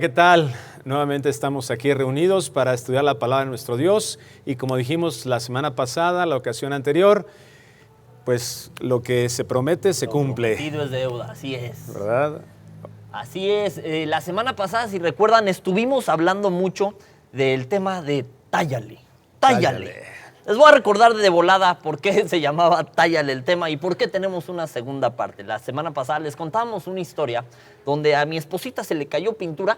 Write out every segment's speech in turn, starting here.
Hola, ¿qué tal? Nuevamente estamos aquí reunidos para estudiar la palabra de nuestro Dios y como dijimos la semana pasada, la ocasión anterior, pues lo que se promete se cumple. Lo prometido es deuda, así es. ¿Verdad? Así es. La semana pasada, si recuerdan, estuvimos hablando mucho del tema de tállale. Les voy a recordar de volada por qué se llamaba tállale el tema y por qué tenemos una segunda parte. La semana pasada les contábamos una historia donde a mi esposita se le cayó pintura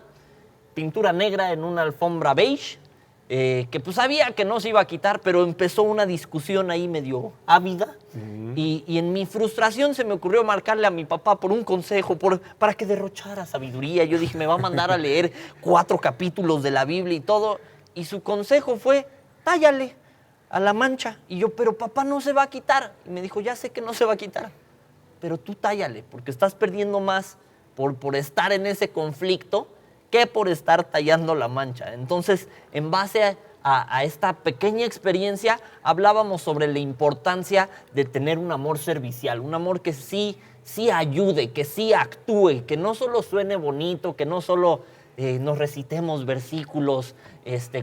negra en una alfombra beige, que pues sabía que no se iba a quitar, pero empezó una discusión ahí medio ávida. Y en mi frustración se me ocurrió marcarle a mi papá por un consejo, para que derrochara sabiduría. Yo dije, me va a mandar a leer 4 capítulos de la Biblia y todo. Y su consejo fue, tállale a la mancha. Y yo, pero papá, no se va a quitar. Y me dijo, ya sé que no se va a quitar, pero tú tállale, porque estás perdiendo más por estar en ese conflicto que por estar tallando la mancha. Entonces, en base a esta pequeña experiencia, hablábamos sobre la importancia de tener un amor servicial, un amor que sí ayude, que sí actúe, que no solo suene bonito, que no solo nos recitemos versículos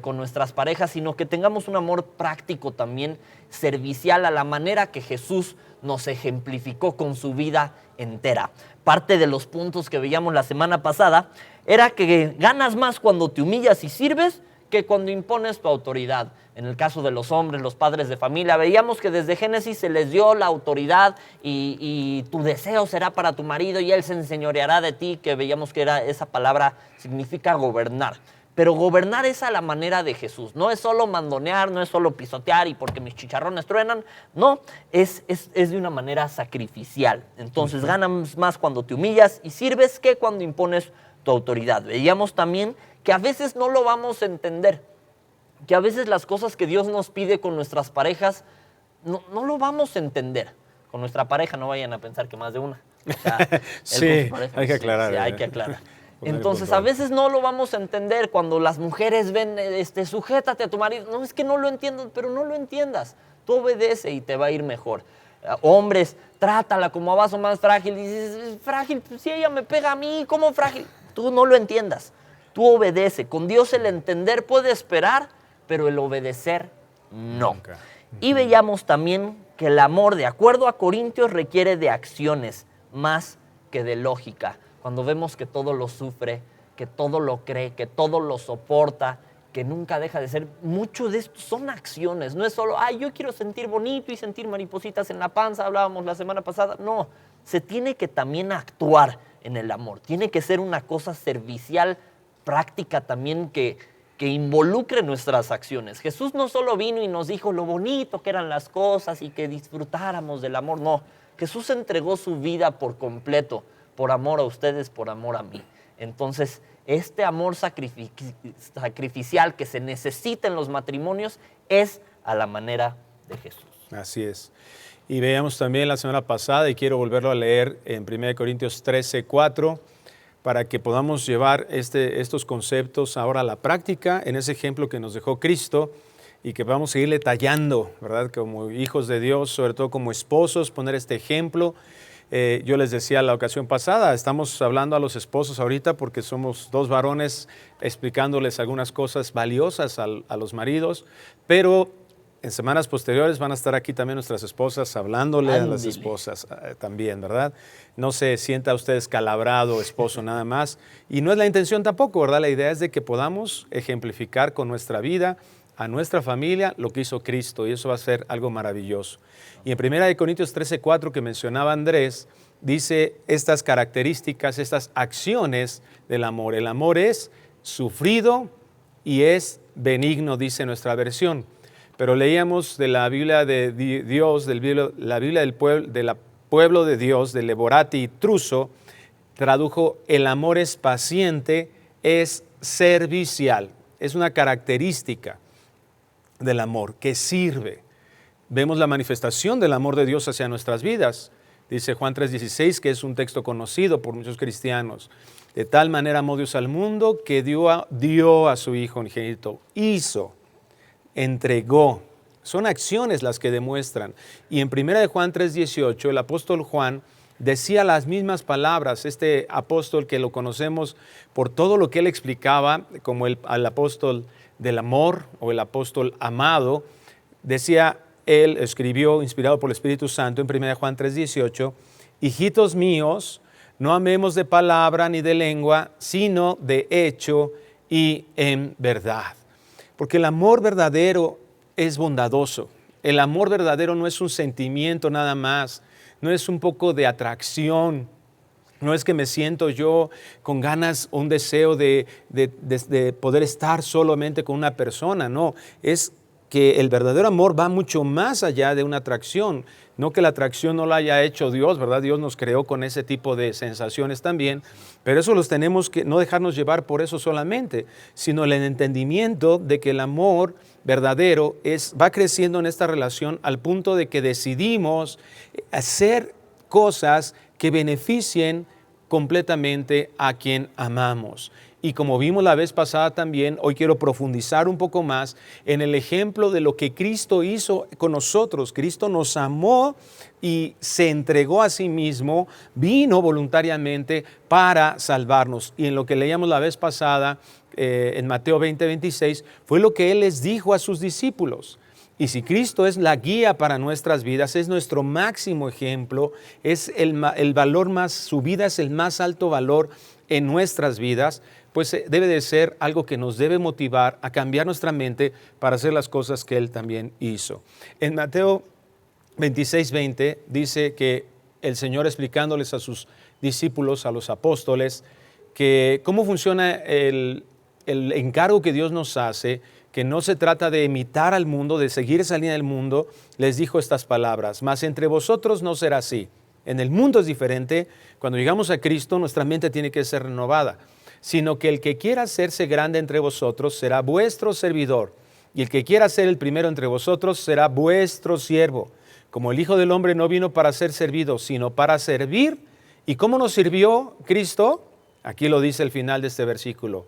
con nuestras parejas, sino que tengamos un amor práctico también, servicial, a la manera que Jesús nos ejemplificó con su vida entera. Parte de los puntos que veíamos la semana pasada era que ganas más cuando te humillas y sirves que cuando impones tu autoridad. En el caso de los hombres, los padres de familia, veíamos que desde Génesis se les dio la autoridad y tu deseo será para tu marido y él se enseñoreará de ti, que veíamos que esa palabra significa gobernar. Pero gobernar es a la manera de Jesús. No es solo mandonear, no es solo pisotear y porque mis chicharrones truenan. No, es de una manera sacrificial. Entonces ganas más cuando te humillas y sirves que cuando impones tu autoridad. Veíamos también que a veces no lo vamos a entender, que a veces las cosas que Dios nos pide con nuestras parejas no lo vamos a entender. Con nuestra pareja no vayan a pensar que más de una. O sea, sí, hay que aclarar. Sí, hay que aclarar. Entonces, a veces no lo vamos a entender cuando las mujeres ven, sujétate a tu marido. No, es que no lo entiendo, pero no lo entiendas. Tú obedece y te va a ir mejor. Hombres, trátala como a vaso más frágil. Y dices, frágil, pues si ella me pega a mí, ¿cómo frágil? Tú no lo entiendas. Tú obedece. Con Dios el entender puede esperar, pero el obedecer no. Nunca. Y veíamos también que el amor, de acuerdo a Corintios, requiere de acciones más que de lógica. Cuando vemos que todo lo sufre, que todo lo cree, que todo lo soporta, que nunca deja de ser, mucho de esto son acciones. No es solo, yo quiero sentir bonito y sentir maripositas en la panza, hablábamos la semana pasada. No, se tiene que también actuar en el amor. Tiene que ser una cosa servicial, práctica también, que involucre nuestras acciones. Jesús no solo vino y nos dijo lo bonito que eran las cosas y que disfrutáramos del amor. No, Jesús entregó su vida por completo, por amor a ustedes, por amor a mí. Entonces, este amor sacrificial que se necesita en los matrimonios es a la manera de Jesús. Así es. Y veíamos también la semana pasada, y quiero volverlo a leer en 1 Corintios 13:4, para que podamos llevar estos conceptos ahora a la práctica, en ese ejemplo que nos dejó Cristo, y que vamos a seguirle tallando, ¿verdad? Como hijos de Dios, sobre todo como esposos, poner este ejemplo. Yo les decía la ocasión pasada, estamos hablando a los esposos ahorita porque somos 2 varones explicándoles algunas cosas valiosas a los maridos, pero en semanas posteriores van a estar aquí también nuestras esposas hablándole a las esposas también, ¿verdad? No se sienta usted escalabrado, esposo, nada más. Y no es la intención tampoco, ¿verdad? La idea es de que podamos ejemplificar con nuestra vida a nuestra familia lo que hizo Cristo, y eso va a ser algo maravilloso. Y en 1 Corintios 13:4 que mencionaba Andrés, dice estas características, estas acciones del amor. El amor es sufrido y es benigno, dice nuestra versión. Pero leíamos de la Biblia de Dios, la Biblia del pueblo de Dios, de Leborati y Truso, tradujo: el amor es paciente, es servicial. Es una característica del amor que sirve. Vemos la manifestación del amor de Dios hacia nuestras vidas. Dice Juan 3:16, que es un texto conocido por muchos cristianos. De tal manera amó Dios al mundo que dio a su Hijo unigénito. Entregó. Son acciones las que demuestran. Y en 1 Juan 3:18, el apóstol Juan decía las mismas palabras. Este apóstol que lo conocemos por todo lo que él explicaba, como al apóstol del amor o el apóstol amado, decía, él escribió, inspirado por el Espíritu Santo, en 1 Juan 3:18, hijitos míos, no amemos de palabra ni de lengua, sino de hecho y en verdad. Porque el amor verdadero es bondadoso. El amor verdadero no es un sentimiento nada más, no es un poco de atracción, no es que me siento yo con ganas o un deseo de poder estar solamente con una persona, no, es que el verdadero amor va mucho más allá de una atracción, no que la atracción no la haya hecho Dios, ¿verdad? Dios nos creó con ese tipo de sensaciones también, pero eso los tenemos que no dejarnos llevar por eso solamente, sino el entendimiento de que el amor verdadero va creciendo en esta relación al punto de que decidimos hacer cosas que beneficien completamente a quien amamos. Y como vimos la vez pasada también, hoy quiero profundizar un poco más en el ejemplo de lo que Cristo hizo con nosotros. Cristo nos amó y se entregó a sí mismo, vino voluntariamente para salvarnos. Y en lo que leíamos la vez pasada, en Mateo 20:26, fue lo que Él les dijo a sus discípulos. Y si Cristo es la guía para nuestras vidas, es nuestro máximo ejemplo, es el valor más, su vida es el más alto valor en nuestras vidas, pues debe de ser algo que nos debe motivar a cambiar nuestra mente para hacer las cosas que Él también hizo. En Mateo 26:20 dice que el Señor, explicándoles a sus discípulos, a los apóstoles, que cómo funciona el encargo que Dios nos hace, que no se trata de imitar al mundo, de seguir esa línea del mundo, les dijo estas palabras: mas entre vosotros no será así. En el mundo es diferente. Cuando llegamos a Cristo, nuestra mente tiene que ser renovada, sino que el que quiera hacerse grande entre vosotros será vuestro servidor, y el que quiera ser el primero entre vosotros será vuestro siervo. Como el Hijo del Hombre no vino para ser servido, sino para servir. ¿Y cómo nos sirvió Cristo? Aquí lo dice el final de este versículo: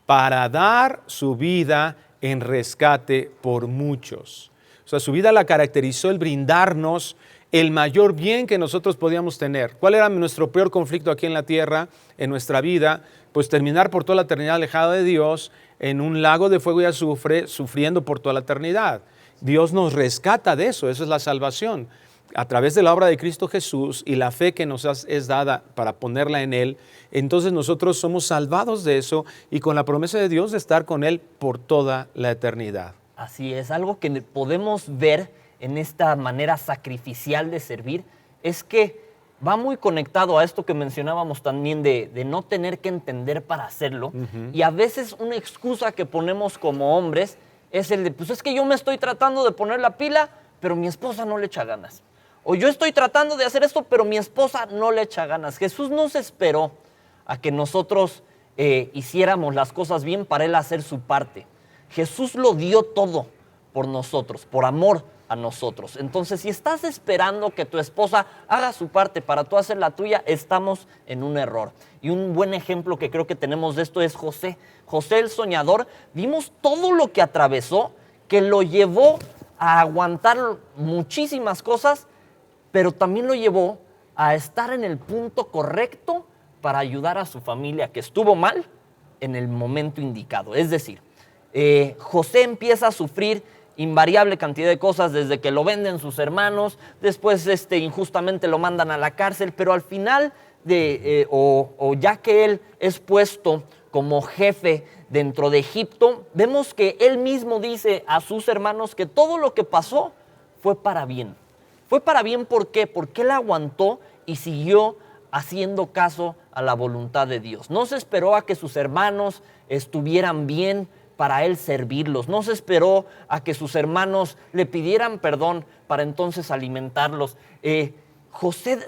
para dar su vida en rescate por muchos. O sea, su vida la caracterizó el brindarnos el mayor bien que nosotros podíamos tener. ¿Cuál era nuestro peor conflicto aquí en la tierra, en nuestra vida? Pues terminar por toda la eternidad alejado de Dios, en un lago de fuego y azufre, sufriendo por toda la eternidad. Dios nos rescata de eso, eso es la salvación. A través de la obra de Cristo Jesús y la fe que nos es dada para ponerla en Él, entonces nosotros somos salvados de eso y con la promesa de Dios de estar con Él por toda la eternidad. Así es, algo que podemos ver en esta manera sacrificial de servir es que va muy conectado a esto que mencionábamos también de no tener que entender para hacerlo. Y a veces una excusa que ponemos como hombres es el de, pues es que yo me estoy tratando de poner la pila, pero mi esposa no le echa ganas. O yo estoy tratando de hacer esto, pero mi esposa no le echa ganas. Jesús no se esperó a que nosotros hiciéramos las cosas bien para Él hacer su parte. Jesús lo dio todo por nosotros, por amor a nosotros. Entonces, si estás esperando que tu esposa haga su parte para tú hacer la tuya, estamos en un error. Y un buen ejemplo que creo que tenemos de esto es José. José el soñador, vimos todo lo que atravesó, que lo llevó a aguantar muchísimas cosas, pero también lo llevó a estar en el punto correcto para ayudar a su familia que estuvo mal en el momento indicado. Es decir, José empieza a sufrir invariable cantidad de cosas desde que lo venden sus hermanos, después injustamente lo mandan a la cárcel, pero al final, ya que él es puesto como jefe dentro de Egipto, vemos que él mismo dice a sus hermanos que todo lo que pasó fue para bien. Fue para bien, ¿por qué? Porque él aguantó y siguió haciendo caso a la voluntad de Dios. No se esperó a que sus hermanos estuvieran bien para él servirlos. No se esperó a que sus hermanos le pidieran perdón para entonces alimentarlos. José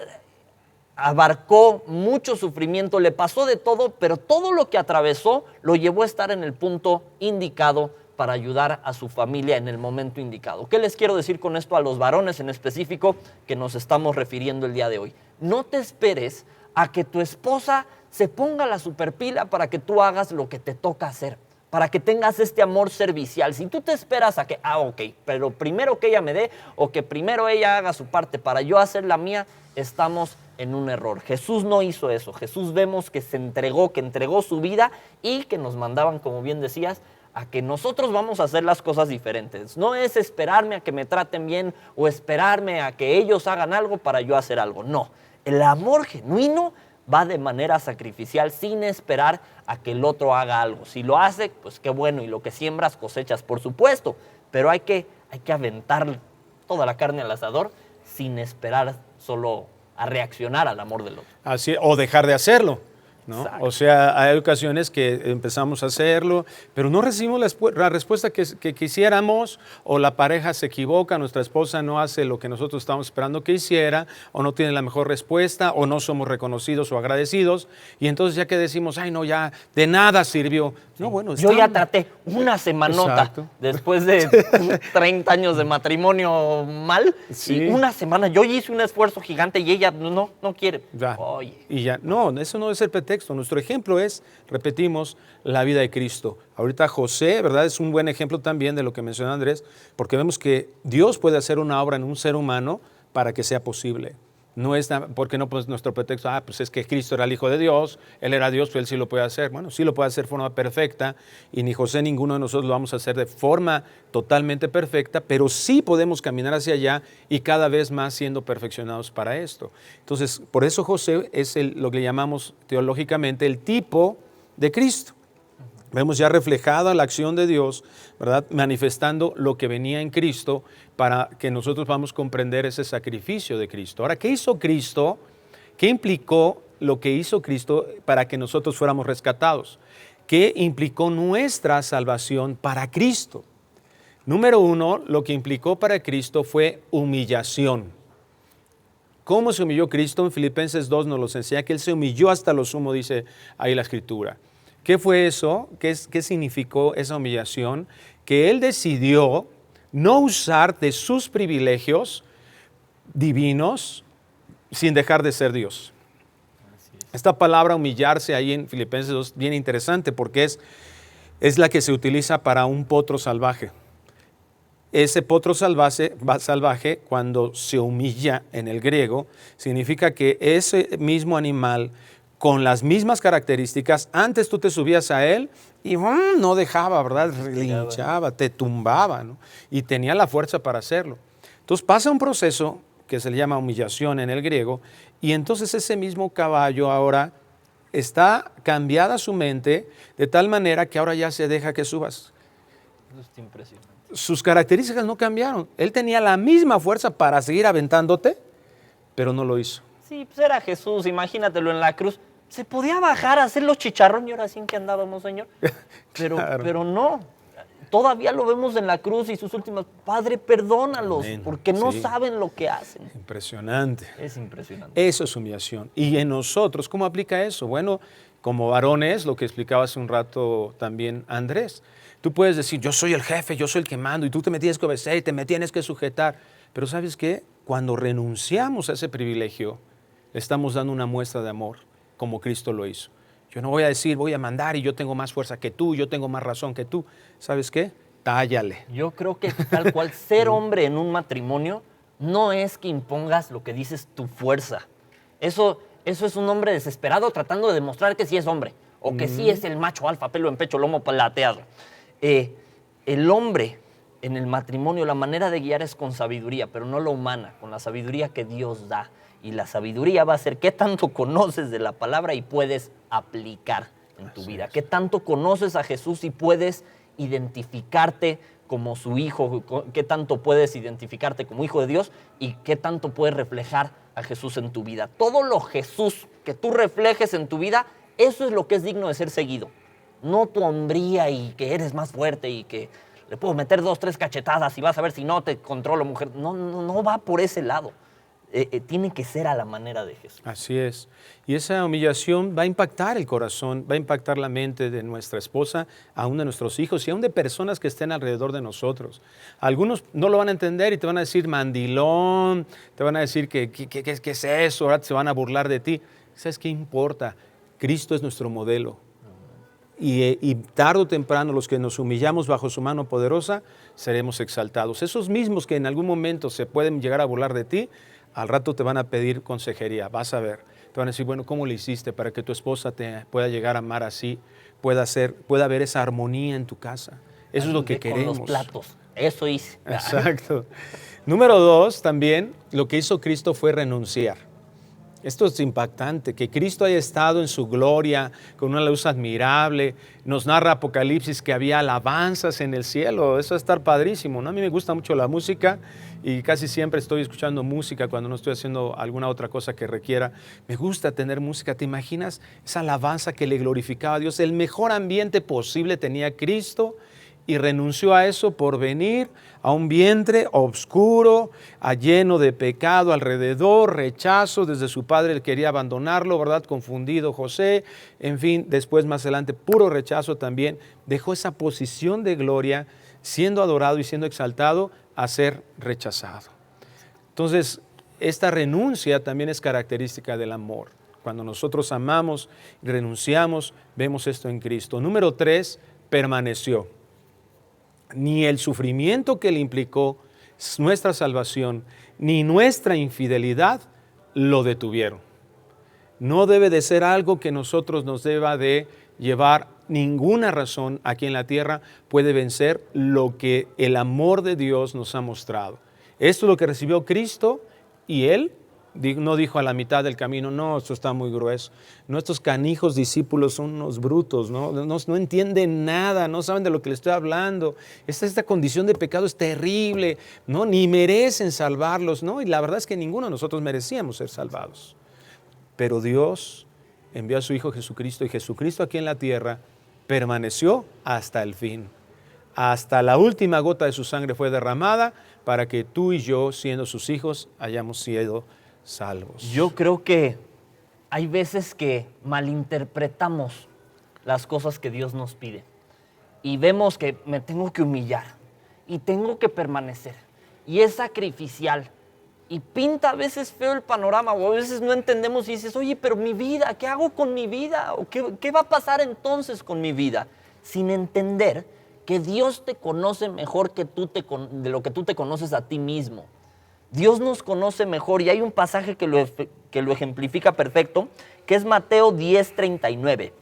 abarcó mucho sufrimiento, le pasó de todo, pero todo lo que atravesó lo llevó a estar en el punto indicado para ayudar a su familia en el momento indicado. ¿Qué les quiero decir con esto a los varones en específico que nos estamos refiriendo el día de hoy? No te esperes a que tu esposa se ponga la superpila para que tú hagas lo que te toca hacer, para que tengas este amor servicial. Si tú te esperas a que, ok, pero primero que ella me dé o que primero ella haga su parte para yo hacer la mía, estamos en un error. Jesús no hizo eso. Jesús vemos que se entregó, que entregó su vida y que nos mandaban, como bien decías, a que nosotros vamos a hacer las cosas diferentes. No es esperarme a que me traten bien o esperarme a que ellos hagan algo para yo hacer algo. No, el amor genuino va de manera sacrificial sin esperar a que el otro haga algo. Si lo hace, pues qué bueno, y lo que siembras cosechas, por supuesto, pero hay que aventar toda la carne al asador sin esperar solo a reaccionar al amor del otro. Así, o dejar de hacerlo, ¿no? Exacto. O sea, hay ocasiones que empezamos a hacerlo, pero no recibimos la respuesta que quisiéramos, o la pareja se equivoca, nuestra esposa no hace lo que nosotros estamos esperando que hiciera, o no tiene la mejor respuesta, o no somos reconocidos o agradecidos, y entonces ya que decimos, ay no, ya de nada sirvió. No, bueno, Yo ya traté una semanota Exacto. después de 30 años de matrimonio mal, Sí. y una semana yo hice un esfuerzo gigante y ella no quiere. Ya. Oye, Y ya, no, eso no es el pretexto. Nuestro ejemplo es, repetimos, la vida de Cristo. Ahorita José, ¿verdad? Es un buen ejemplo también de lo que mencionó Andrés, porque vemos que Dios puede hacer una obra en un ser humano para que sea posible. No es porque no, pues nuestro pretexto, pues es que Cristo era el Hijo de Dios, Él era Dios, pues Él sí lo puede hacer. Bueno, sí lo puede hacer de forma perfecta, y ni José, ninguno de nosotros lo vamos a hacer de forma totalmente perfecta, pero sí podemos caminar hacia allá y cada vez más siendo perfeccionados para esto. Entonces, por eso José es lo que llamamos teológicamente el tipo de Cristo. Vemos ya reflejada la acción de Dios, ¿verdad? Manifestando lo que venía en Cristo para que nosotros podamos comprender ese sacrificio de Cristo. Ahora, ¿qué hizo Cristo? ¿Qué implicó lo que hizo Cristo para que nosotros fuéramos rescatados? ¿Qué implicó nuestra salvación para Cristo? Número uno, lo que implicó para Cristo fue humillación. ¿Cómo se humilló Cristo? En Filipenses 2 nos lo enseña que Él se humilló hasta lo sumo, dice ahí la Escritura. ¿Qué fue eso? ¿Qué significó esa humillación? Que Él decidió no usar de sus privilegios divinos sin dejar de ser Dios. Esta palabra humillarse ahí en Filipenses 2 bien interesante porque es la que se utiliza para un potro salvaje. Ese potro salvaje, cuando se humilla en el griego, significa que ese mismo animal, con las mismas características, antes tú te subías a él y no dejaba, ¿verdad? Relinchaba, te tumbaba, ¿no? Y tenía la fuerza para hacerlo. Entonces pasa un proceso que se le llama humillación en el griego, y entonces ese mismo caballo ahora está cambiada su mente de tal manera que ahora ya se deja que subas. eso es impresionante. Sus características no cambiaron. Él tenía la misma fuerza para seguir aventándote, pero no lo hizo. Sí, pues era Jesús, imagínatelo en la cruz. Se podía bajar a hacer los chicharrón y ahora sí en que andábamos, Señor. Claro. Pero no. Todavía lo vemos en la cruz y sus últimas, Padre, perdónalos, Amén. porque no Sí. saben lo que hacen. Impresionante. Es impresionante. Eso es humillación. Y en nosotros, ¿cómo aplica eso? Bueno, como varones, lo que explicaba hace un rato también Andrés. Tú puedes decir, yo soy el jefe, yo soy el que mando, y tú te me tienes que obedecer y te me tienes que sujetar. Pero ¿sabes qué? Cuando renunciamos a ese privilegio, le estamos dando una muestra de amor, como Cristo lo hizo. Yo no voy a decir, voy a mandar y yo tengo más fuerza que tú, yo tengo más razón que tú. ¿Sabes qué? Tállale. Yo creo que tal cual ser hombre en un matrimonio no es que impongas lo que dices tu fuerza. Eso es un hombre desesperado tratando de demostrar que sí es hombre o que sí es el macho alfa, pelo en pecho, lomo plateado. El hombre en el matrimonio, la manera de guiar es con sabiduría, pero no la humana, con la sabiduría que Dios da. Y la sabiduría va a ser qué tanto conoces de la palabra y puedes aplicar en tu vida. Qué tanto conoces a Jesús y puedes identificarte como su hijo, qué tanto puedes identificarte como hijo de Dios y qué tanto puedes reflejar a Jesús en tu vida. Todo lo Jesús que tú reflejes en tu vida, eso es lo que es digno de ser seguido. No tu hombría y que eres más fuerte y que le puedo meter 2, 3 cachetadas y vas a ver si no te controlo, mujer. No va por ese lado. Tiene que ser a la manera de Jesús. Así es. Y esa humillación va a impactar el corazón, va a impactar la mente de nuestra esposa, aún de nuestros hijos y aún de personas que estén alrededor de nosotros. Algunos no lo van a entender y te van a decir mandilón, te van a decir ¿qué es eso? Ahora se van a burlar de ti. ¿Sabes qué importa? Cristo es nuestro modelo. Y tarde o temprano los que nos humillamos bajo su mano poderosa seremos exaltados. Esos mismos que en algún momento se pueden llegar a burlar de ti, al rato te van a pedir consejería, vas a ver. Te van a decir, bueno, ¿cómo le hiciste para que tu esposa te pueda llegar a amar así? Pueda haber esa armonía en tu casa. Eso es lo que queremos. Con los platos, eso hice. Exacto. Número 2, también lo que hizo Cristo fue renunciar. Esto es impactante, que Cristo haya estado en su gloria con una luz admirable. Nos narra Apocalipsis que había alabanzas en el cielo. Eso va a estar padrísimo, ¿no? A mí me gusta mucho la música y casi siempre estoy escuchando música cuando no estoy haciendo alguna otra cosa que requiera. Me gusta tener música. ¿Te imaginas esa alabanza que le glorificaba a Dios? El mejor ambiente posible tenía Cristo y renunció a eso por venir a un vientre oscuro, lleno de pecado alrededor, rechazo. Desde su padre él quería abandonarlo, ¿verdad? Confundido José, en fin, después más adelante puro rechazo también. Dejó esa posición de gloria, siendo adorado y siendo exaltado, a ser rechazado. Entonces, esta renuncia también es característica del amor. Cuando nosotros amamos y renunciamos, vemos esto en Cristo. Número 3, permaneció. Ni el sufrimiento que le implicó nuestra salvación, ni nuestra infidelidad lo detuvieron. No debe de ser algo que nosotros nos deba de llevar. Ninguna razón aquí en la tierra puede vencer lo que el amor de Dios nos ha mostrado. Esto es lo que recibió Cristo y Él no dijo a la mitad del camino, no, esto está muy grueso. Nuestros canijos discípulos son unos brutos, no entienden nada, no saben de lo que les estoy hablando. Esta condición de pecado es terrible, ¿no? Ni merecen salvarlos, ¿no? Y la verdad es que ninguno de nosotros merecíamos ser salvados. Pero Dios envió a su Hijo Jesucristo y Jesucristo aquí en la tierra permaneció hasta el fin. Hasta la última gota de su sangre fue derramada para que tú y yo, siendo sus hijos, hayamos sido salvos. Yo creo que hay veces que malinterpretamos las cosas que Dios nos pide y vemos que me tengo que humillar y tengo que permanecer y es sacrificial y pinta a veces feo el panorama o a veces no entendemos y dices, oye, pero mi vida, ¿qué hago con mi vida? ¿O qué va a pasar entonces con mi vida? Sin entender que Dios te conoce mejor de lo que tú te conoces a ti mismo. Dios nos conoce mejor y hay un pasaje que lo ejemplifica perfecto, que es Mateo 10:39.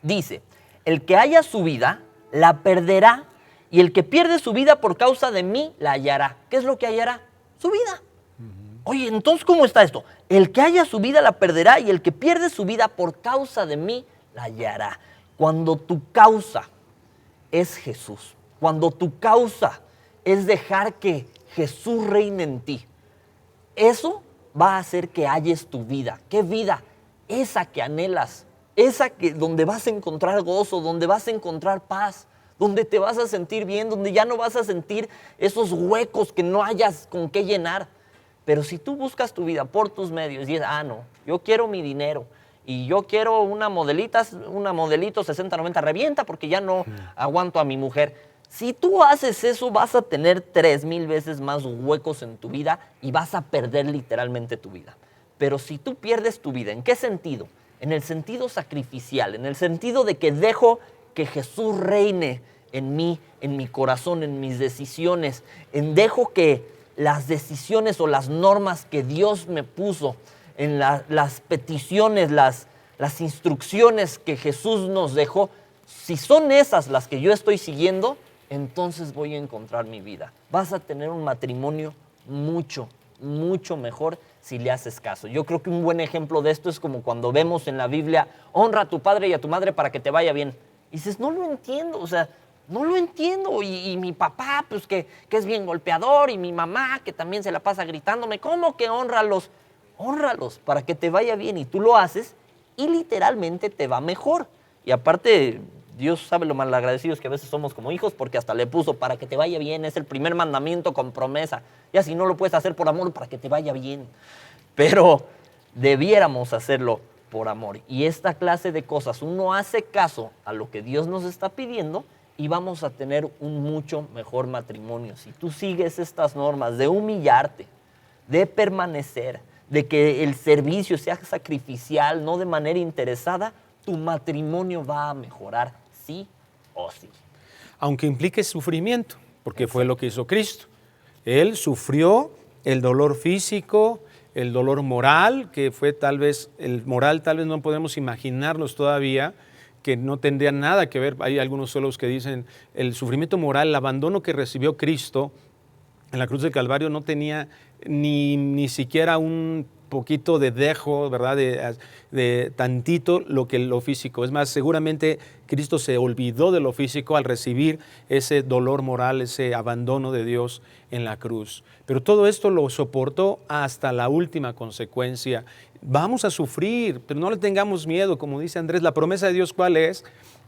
Dice, el que haya su vida, la perderá, y el que pierde su vida por causa de mí, la hallará. ¿Qué es lo que hallará? Su vida. Oye, entonces, ¿cómo está esto? El que haya su vida, la perderá, y el que pierde su vida por causa de mí, la hallará. Cuando tu causa es Jesús, cuando tu causa es dejar que Jesús reina en ti, eso va a hacer que halles tu vida. ¿Qué vida? Esa que anhelas, esa donde vas a encontrar gozo, donde vas a encontrar paz, donde te vas a sentir bien, donde ya no vas a sentir esos huecos que no hayas con qué llenar. Pero si tú buscas tu vida por tus medios y dices, no, yo quiero mi dinero y yo quiero una modelito 60-90 revienta porque ya no aguanto a mi mujer. Si tú haces eso, vas a tener 3000 veces más huecos en tu vida y vas a perder literalmente tu vida. Pero si tú pierdes tu vida, ¿en qué sentido? En el sentido sacrificial, en el sentido de que dejo que Jesús reine en mí, en mi corazón, en mis decisiones, dejo que las decisiones o las normas que Dios me puso, en las peticiones, las instrucciones que Jesús nos dejó, si son esas las que yo estoy siguiendo, entonces voy a encontrar mi vida. Vas a tener un matrimonio mucho, mucho mejor si le haces caso. Yo creo que un buen ejemplo de esto es como cuando vemos en la Biblia, honra a tu padre y a tu madre para que te vaya bien. Y dices, no lo entiendo, no lo entiendo. Y mi papá, pues que es bien golpeador, y mi mamá, que también se la pasa gritándome. ¿Cómo que honralos? Honralos para que te vaya bien. Y tú lo haces y literalmente te va mejor. Y aparte, Dios sabe lo malagradecidos que a veces somos como hijos, porque hasta le puso para que te vaya bien. Es el primer mandamiento con promesa. Y así no lo puedes hacer por amor, para que te vaya bien. Pero debiéramos hacerlo por amor. Y esta clase de cosas, uno hace caso a lo que Dios nos está pidiendo y vamos a tener un mucho mejor matrimonio. Si tú sigues estas normas de humillarte, de permanecer, de que el servicio sea sacrificial, no de manera interesada, tu matrimonio va a mejorar sí o sí. Aunque implique sufrimiento, porque fue lo que hizo Cristo. Él sufrió el dolor físico, el dolor moral, que fue tal vez, el moral tal vez no podemos imaginarnos todavía, que no tendría nada que ver. Hay algunos solos que dicen el sufrimiento moral, el abandono que recibió Cristo en la cruz del Calvario no tenía ni siquiera un poquito de dejo, ¿verdad? De tantito lo físico. Es más, seguramente Cristo se olvidó de lo físico al recibir ese dolor moral, ese abandono de Dios en la cruz. Pero todo esto lo soportó hasta la última consecuencia. Vamos a sufrir, pero no le tengamos miedo, como dice Andrés. La promesa de Dios, ¿cuál es?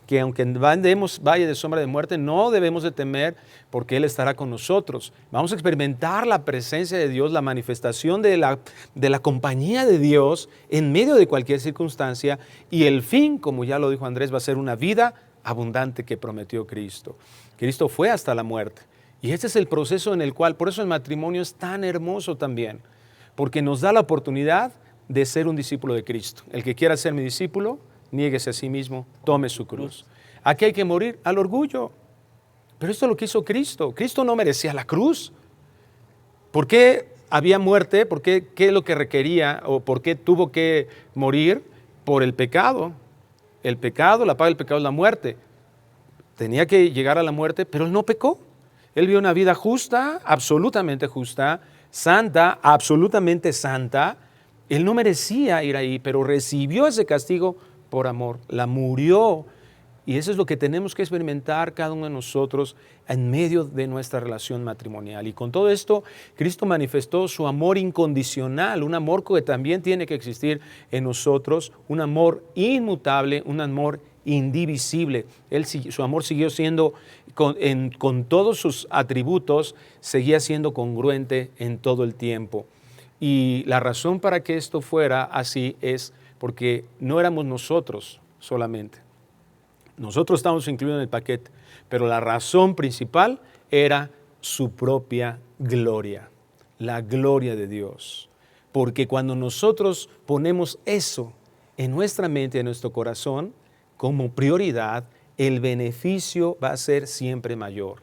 Que aunque andemos valle de sombra de muerte, no debemos de temer porque Él estará con nosotros. Vamos a experimentar la presencia de Dios, la manifestación de la compañía de Dios en medio de cualquier circunstancia, y el fin, como ya lo dijo Andrés, va a ser una vida abundante que prometió Cristo. Cristo fue hasta la muerte, y este es el proceso en el cual, por eso el matrimonio es tan hermoso también, porque nos da la oportunidad de ser un discípulo de Cristo. El que quiera ser mi discípulo, niéguese a sí mismo, tome su cruz. Aquí hay que morir al orgullo. Pero esto es lo que hizo Cristo. Cristo no merecía la cruz. ¿Por qué había muerte? ¿Por qué? ¿Qué es lo que requería? ¿O por qué tuvo que morir? Por el pecado. El pecado, la paga del pecado es la muerte. Tenía que llegar a la muerte, pero Él no pecó. Él vivió una vida justa, absolutamente justa, santa, absolutamente santa. Él no merecía ir ahí, pero recibió ese castigo por amor, la murió, y eso es lo que tenemos que experimentar cada uno de nosotros en medio de nuestra relación matrimonial. Y con todo esto, Cristo manifestó su amor incondicional, un amor que también tiene que existir en nosotros, un amor inmutable, un amor indivisible. Su amor siguió siendo, con todos sus atributos, seguía siendo congruente en todo el tiempo. Y la razón para que esto fuera así es porque no éramos nosotros solamente. Nosotros estamos incluidos en el paquete, pero la razón principal era su propia gloria, la gloria de Dios. Porque cuando nosotros ponemos eso en nuestra mente, en nuestro corazón, como prioridad, el beneficio va a ser siempre mayor.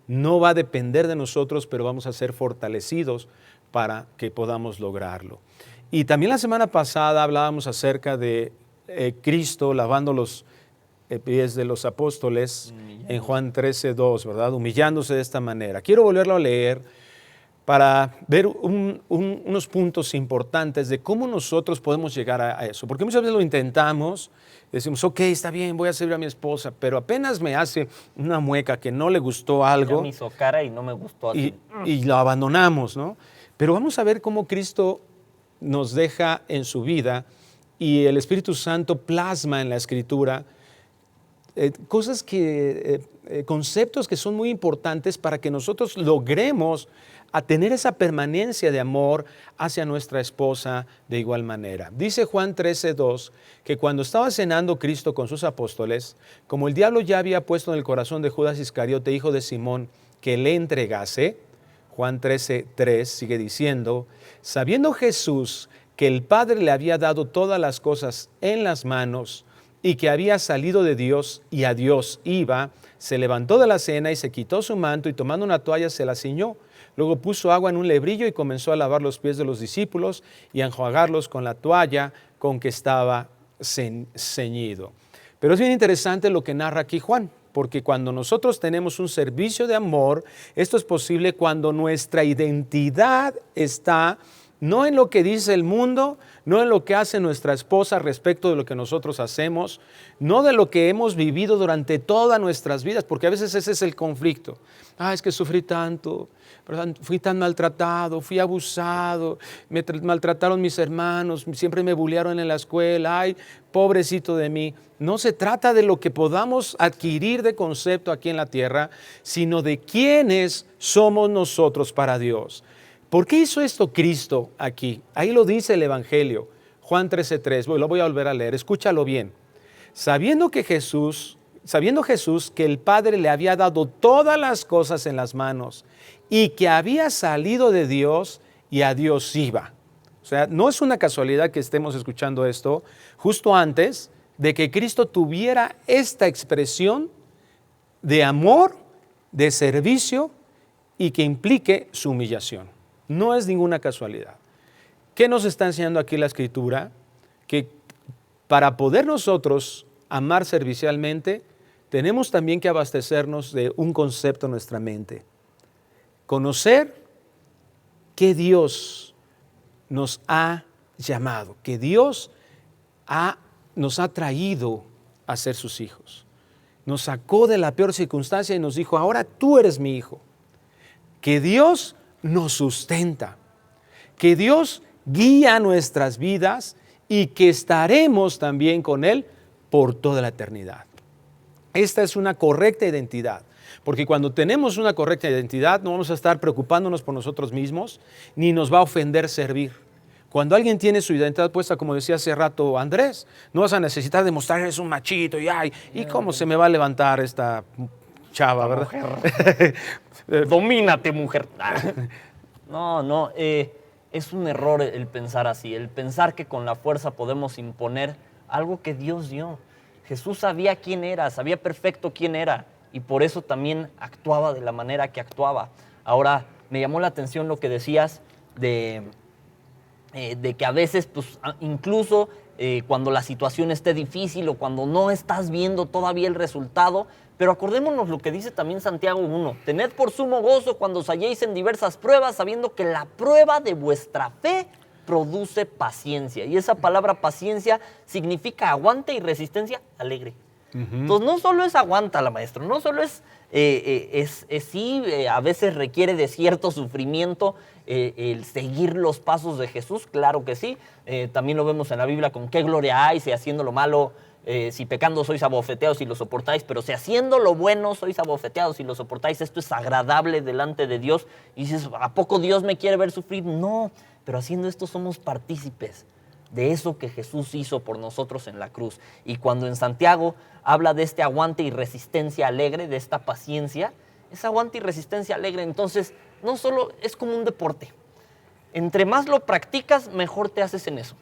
No va a depender de nosotros, pero vamos a ser fortalecidos para que podamos lograrlo. Y también la semana pasada hablábamos acerca de Cristo lavando los pies de los apóstoles en Juan 13:2, ¿verdad? Humillándose de esta manera. Quiero volverlo a leer para ver unos puntos importantes de cómo nosotros podemos llegar a eso. Porque muchas veces lo intentamos, decimos, ok, está bien, voy a servir a mi esposa, pero apenas me hace una mueca que no le gustó algo. Ya me hizo cara y no me gustó así. Y lo abandonamos, ¿no? Pero vamos a ver cómo Cristo nos deja en su vida y el Espíritu Santo plasma en la Escritura conceptos que son muy importantes para que nosotros logremos a tener esa permanencia de amor hacia nuestra esposa de igual manera. Dice Juan 13:2 que cuando estaba cenando Cristo con sus apóstoles, como el diablo ya había puesto en el corazón de Judas Iscariote, hijo de Simón, que le entregase, Juan 13:3 sigue diciendo, sabiendo Jesús que el Padre le había dado todas las cosas en las manos y que había salido de Dios y a Dios iba, se levantó de la cena y se quitó su manto y tomando una toalla se la ciñó. Luego puso agua en un lebrillo y comenzó a lavar los pies de los discípulos y a enjuagarlos con la toalla con que estaba ceñido. Pero es bien interesante lo que narra aquí Juan, porque cuando nosotros tenemos un servicio de amor, esto es posible cuando nuestra identidad está no en lo que dice el mundo, no en lo que hace nuestra esposa respecto de lo que nosotros hacemos, no de lo que hemos vivido durante todas nuestras vidas, porque a veces ese es el conflicto. Es que sufrí tanto, ¿verdad? Fui tan maltratado, fui abusado, me maltrataron mis hermanos, siempre me bullearon en la escuela, ay, pobrecito de mí. No se trata de lo que podamos adquirir de concepto aquí en la tierra, sino de quiénes somos nosotros para Dios. ¿Por qué hizo esto Cristo aquí? Ahí lo dice el Evangelio, Juan 13:3, lo voy a volver a leer, escúchalo bien. Sabiendo Jesús que el Padre le había dado todas las cosas en las manos y que había salido de Dios y a Dios iba. O sea, no es una casualidad que estemos escuchando esto justo antes de que Cristo tuviera esta expresión de amor, de servicio y que implique su humillación. No es ninguna casualidad. ¿Qué nos está enseñando aquí la Escritura? Que para poder nosotros amar servicialmente, tenemos también que abastecernos de un concepto en nuestra mente. Conocer que Dios nos ha llamado, que Dios nos ha traído a ser sus hijos. Nos sacó de la peor circunstancia y nos dijo, ahora tú eres mi hijo. Que Dios nos sustenta, que Dios guía nuestras vidas y que estaremos también con Él por toda la eternidad. Esta es una correcta identidad, porque cuando tenemos una correcta identidad no vamos a estar preocupándonos por nosotros mismos, ni nos va a ofender servir. Cuando alguien tiene su identidad puesta, como decía hace rato Andrés, no vas a necesitar demostrar que eres un machito y cómo se me va a levantar esta chava, ¿verdad? Mujer. Domínate, mujer. No, es un error el pensar así, el pensar que con la fuerza podemos imponer algo que Dios dio. Jesús sabía quién era, sabía perfecto quién era y por eso también actuaba de la manera que actuaba. Ahora, me llamó la atención lo que decías de que a veces, pues, incluso cuando la situación esté difícil o cuando no estás viendo todavía el resultado, pero acordémonos lo que dice también Santiago 1, tened por sumo gozo cuando os halléis en diversas pruebas, sabiendo que la prueba de vuestra fe produce paciencia. Y esa palabra paciencia significa aguante y resistencia alegre. Entonces, no solo es aguántala, maestro, no solo es sí, a veces requiere de cierto sufrimiento el seguir los pasos de Jesús, claro que sí. También lo vemos en la Biblia con qué gloria hay si haciendo lo malo, si pecando sois abofeteados y lo soportáis, pero si haciendo lo bueno sois abofeteados y lo soportáis, esto es agradable delante de Dios. Y dices, ¿a poco Dios me quiere ver sufrir? No, pero haciendo esto somos partícipes de eso que Jesús hizo por nosotros en la cruz. Y cuando en Santiago habla de este aguante y resistencia alegre, de esta paciencia, es aguante y resistencia alegre. Entonces, no solo es como un deporte. Entre más lo practicas, mejor te haces en eso.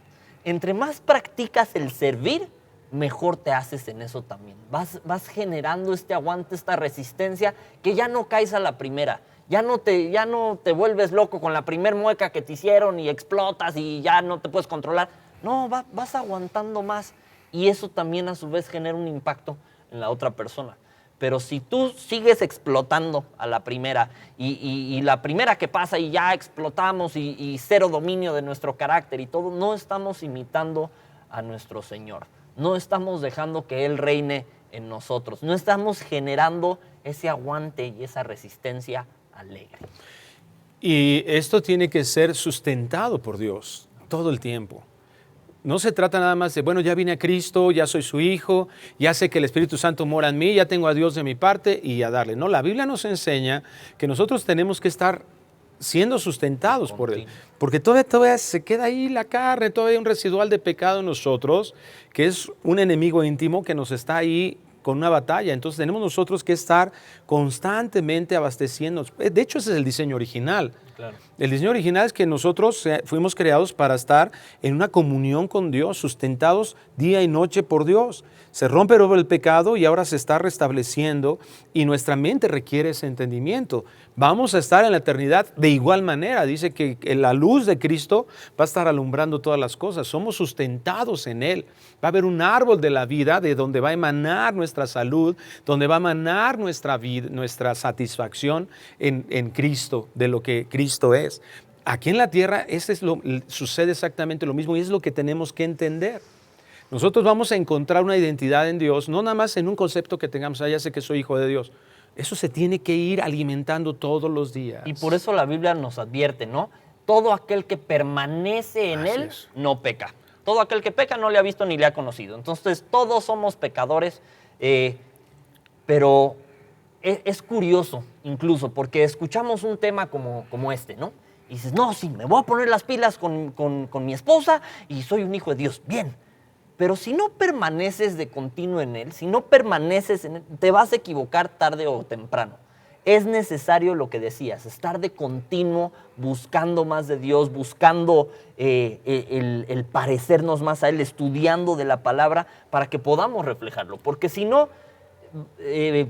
Entre más practicas el servir, mejor te haces en eso también. Vas generando este aguante, esta resistencia, que ya no caes a la primera. Ya no te vuelves loco con la primer mueca que te hicieron y explotas y ya no te puedes controlar. No, vas aguantando más y eso también a su vez genera un impacto en la otra persona. Pero si tú sigues explotando a la primera y la primera que pasa y ya explotamos y cero dominio de nuestro carácter y todo, no estamos imitando a nuestro Señor. No estamos dejando que Él reine en nosotros. No estamos generando ese aguante y esa resistencia alegre. Y esto tiene que ser sustentado por Dios todo el tiempo. No se trata nada más de, bueno, ya vine a Cristo, ya soy su hijo, ya sé que el Espíritu Santo mora en mí, ya tengo a Dios de mi parte y a darle. No, la Biblia nos enseña que nosotros tenemos que estar siendo sustentados por Él. Porque todavía se queda ahí la carne, todavía hay un residual de pecado en nosotros, que es un enemigo íntimo que nos está ahí con una batalla. Entonces tenemos nosotros que estar constantemente abasteciéndonos. De hecho, ese es el diseño original. Claro. El diseño original es que nosotros fuimos creados para estar en una comunión con Dios, sustentados día y noche por Dios. Se rompe el pecado y ahora se está restableciendo y nuestra mente requiere ese entendimiento. Vamos a estar en la eternidad de igual manera. Dice que la luz de Cristo va a estar alumbrando todas las cosas. Somos sustentados en Él. Va a haber un árbol de la vida de donde va a emanar nuestra salud, donde va a emanar nuestra vida, nuestra satisfacción en Cristo, de lo que Cristo es. Aquí en la tierra sucede exactamente lo mismo y es lo que tenemos que entender. Nosotros vamos a encontrar una identidad en Dios, no nada más en un concepto que tengamos, ya sé que soy hijo de Dios. Eso se tiene que ir alimentando todos los días. Y por eso la Biblia nos advierte, ¿no? Todo aquel que permanece en Él no peca. Todo aquel que peca no le ha visto ni le ha conocido. Entonces, todos somos pecadores, pero es curioso incluso, porque escuchamos un tema como este, ¿no? Y dices, no, sí, me voy a poner las pilas con mi esposa y soy un hijo de Dios. Bien. Pero si no permaneces de continuo en Él, si no permaneces en Él, te vas a equivocar tarde o temprano. Es necesario lo que decías, estar de continuo buscando más de Dios, buscando el parecernos más a Él, estudiando de la palabra para que podamos reflejarlo. Porque si no,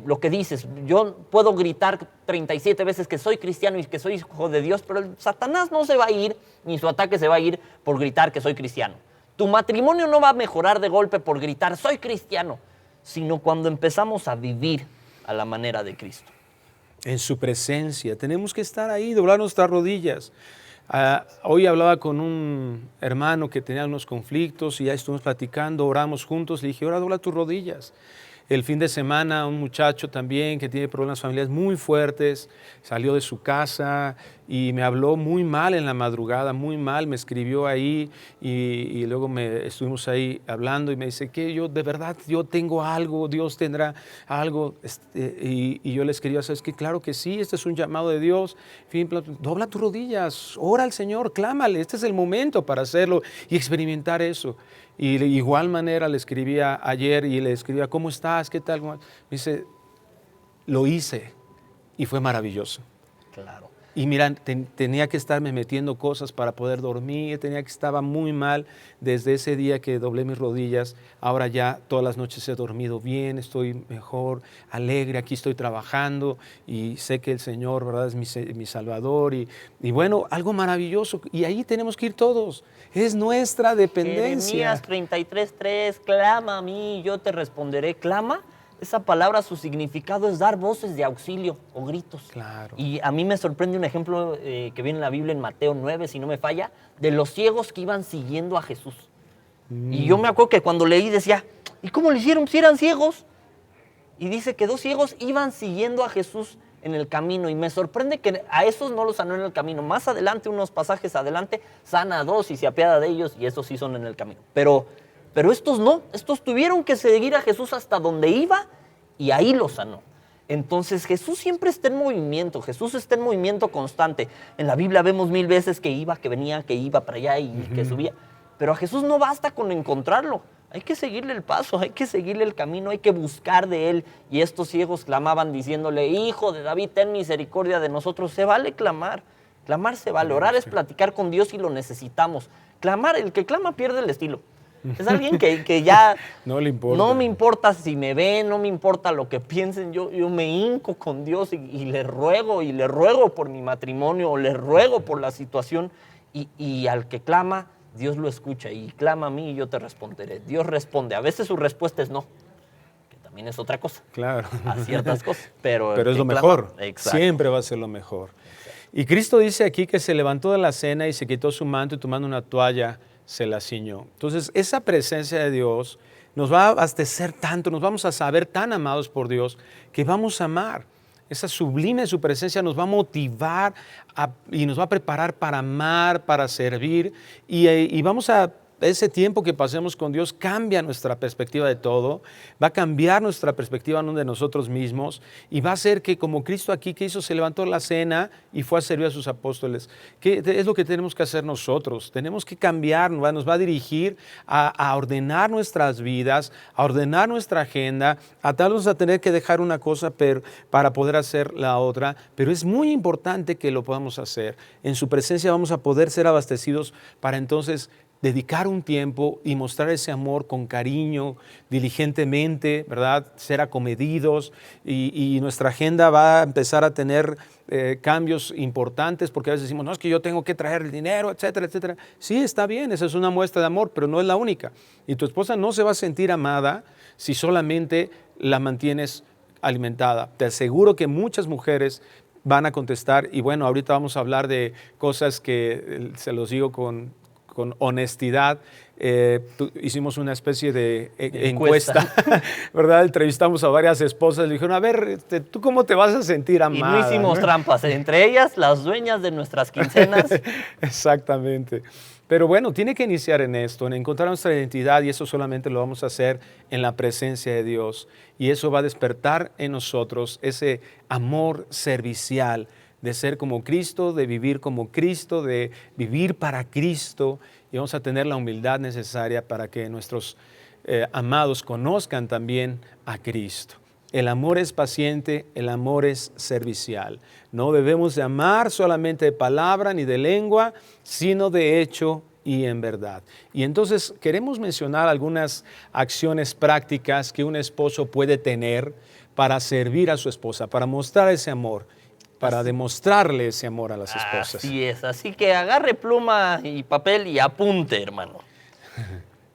lo que dices, yo puedo gritar 37 veces que soy cristiano y que soy hijo de Dios, pero el Satanás no se va a ir, ni su ataque se va a ir por gritar que soy cristiano. Tu matrimonio no va a mejorar de golpe por gritar soy cristiano, sino cuando empezamos a vivir a la manera de Cristo. En su presencia, tenemos que estar ahí, doblar nuestras rodillas. Hoy hablaba con un hermano que tenía unos conflictos y ya estuvimos platicando, oramos juntos, le dije, ahora dobla tus rodillas. El fin de semana un muchacho también que tiene problemas familiares muy fuertes, salió de su casa y me habló muy mal en la madrugada, muy mal, me escribió ahí y luego estuvimos ahí hablando y me dice que yo de verdad yo tengo algo, Dios tendrá algo y yo le escribí, ¿sabes qué? Claro que sí, este es un llamado de Dios, en fin, dobla tus rodillas, ora al Señor, clámale, este es el momento para hacerlo y experimentar eso. Y de igual manera le escribía ayer y le escribía, ¿cómo estás? ¿Qué tal? Me dice, lo hice y fue maravilloso. Claro. Y mira, tenía que estarme metiendo cosas para poder dormir, estaba muy mal desde ese día que doblé mis rodillas. Ahora ya todas las noches he dormido bien, estoy mejor, alegre, aquí estoy trabajando y sé que el Señor, ¿verdad?, es mi Salvador. Y bueno, algo maravilloso. Y ahí tenemos que ir todos. Es nuestra dependencia. Jeremías 33:3, clama a mí, yo te responderé. Clama. Esa palabra, su significado es dar voces de auxilio o gritos. Claro. Y a mí me sorprende un ejemplo que viene en la Biblia en Mateo 9, si no me falla, de los ciegos que iban siguiendo a Jesús. Y yo me acuerdo que cuando leí decía, ¿y cómo lo hicieron si eran ciegos? Y dice que 2 ciegos iban siguiendo a Jesús en el camino. Y me sorprende que a esos no los sanó en el camino. Más adelante, unos pasajes adelante, sana a 2 y se apiada de ellos, y esos sí son en el camino. Pero estos no, estos tuvieron que seguir a Jesús hasta donde iba y ahí lo sanó. Entonces Jesús siempre está en movimiento, Jesús está en movimiento constante. En la Biblia vemos 1000 veces que iba, que venía, que iba para allá y que subía. Pero a Jesús no basta con encontrarlo, hay que seguirle el paso, hay que seguirle el camino, hay que buscar de él. Y estos ciegos clamaban diciéndole, Hijo de David, ten misericordia de nosotros. Se vale clamar, clamar se vale. Orar es platicar con Dios y lo necesitamos. Clamar, el que clama pierde el estilo. Es alguien que ya no le importa. No me importa si me ven, no me importa lo que piensen. Yo me hinco con Dios y le ruego por mi matrimonio, o le ruego por la situación. Y al que clama, Dios lo escucha. Y clama a mí y yo te responderé. Dios responde. A veces su respuesta es no, que también es otra cosa. Claro. A ciertas cosas. Pero es lo mejor. Exacto. Siempre va a ser lo mejor. Y Cristo dice aquí que se levantó de la cena y se quitó su manto y tomando una toalla, se la ciñó. Entonces, esa presencia de Dios nos va a abastecer tanto, nos vamos a saber tan amados por Dios que vamos a amar. Esa sublime su presencia nos va a motivar y nos va a preparar para amar, para servir y vamos a... Ese tiempo que pasemos con Dios cambia nuestra perspectiva de todo, va a cambiar nuestra perspectiva de nosotros mismos y va a hacer que como Cristo aquí que hizo, se levantó la cena y fue a servir a sus apóstoles. ¿Qué es lo que tenemos que hacer nosotros? Tenemos que cambiar, nos va a dirigir a ordenar nuestras vidas, a ordenar nuestra agenda, a tal vez a tener que dejar una cosa para poder hacer la otra, pero es muy importante que lo podamos hacer. En su presencia vamos a poder ser abastecidos para entonces dedicar un tiempo y mostrar ese amor con cariño, diligentemente, ¿verdad? Ser acomedidos y nuestra agenda va a empezar a tener cambios importantes porque a veces decimos, no, es que yo tengo que traer el dinero, etcétera, etcétera. Sí, está bien, esa es una muestra de amor, pero no es la única. Y tu esposa no se va a sentir amada si solamente la mantienes alimentada. Te aseguro que muchas mujeres van a contestar y bueno, ahorita vamos a hablar de cosas que se los digo con honestidad. Hicimos una especie de encuesta, ¿verdad? Entrevistamos a varias esposas, le dijeron, a ver, ¿tú cómo te vas a sentir amada? Y no hicimos trampas, entre ellas las dueñas de nuestras quincenas. Exactamente. Pero bueno, tiene que iniciar en esto, en encontrar nuestra identidad y eso solamente lo vamos a hacer en la presencia de Dios. Y eso va a despertar en nosotros ese amor servicial, de ser como Cristo, de vivir como Cristo, de vivir para Cristo y vamos a tener la humildad necesaria para que nuestros amados conozcan también a Cristo. El amor es paciente, el amor es servicial. No debemos de amar solamente de palabra ni de lengua, sino de hecho y en verdad. Y entonces queremos mencionar algunas acciones prácticas que un esposo puede tener para servir a su esposa, para mostrar ese amor, para demostrarle ese amor a las esposas. Así es, así que agarre pluma y papel y apunte, hermano.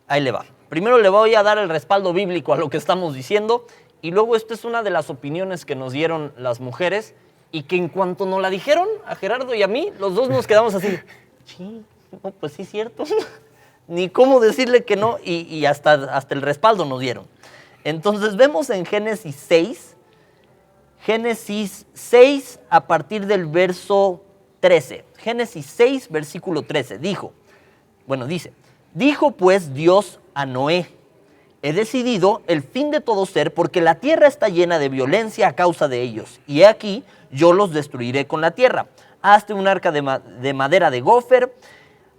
Ahí le va. Primero le voy a dar el respaldo bíblico a lo que estamos diciendo y luego esta es una de las opiniones que nos dieron las mujeres y que en cuanto nos la dijeron a Gerardo y a mí, los dos nos quedamos así. Sí, no, pues sí es cierto. Ni cómo decirle que no y hasta el respaldo nos dieron. Entonces vemos en Génesis 6 a partir del verso 13. Génesis 6, versículo 13. Dice, dijo pues Dios a Noé, he decidido el fin de todo ser porque la tierra está llena de violencia a causa de ellos. Y he aquí, yo los destruiré con la tierra. Hazte un arca de madera de gofer,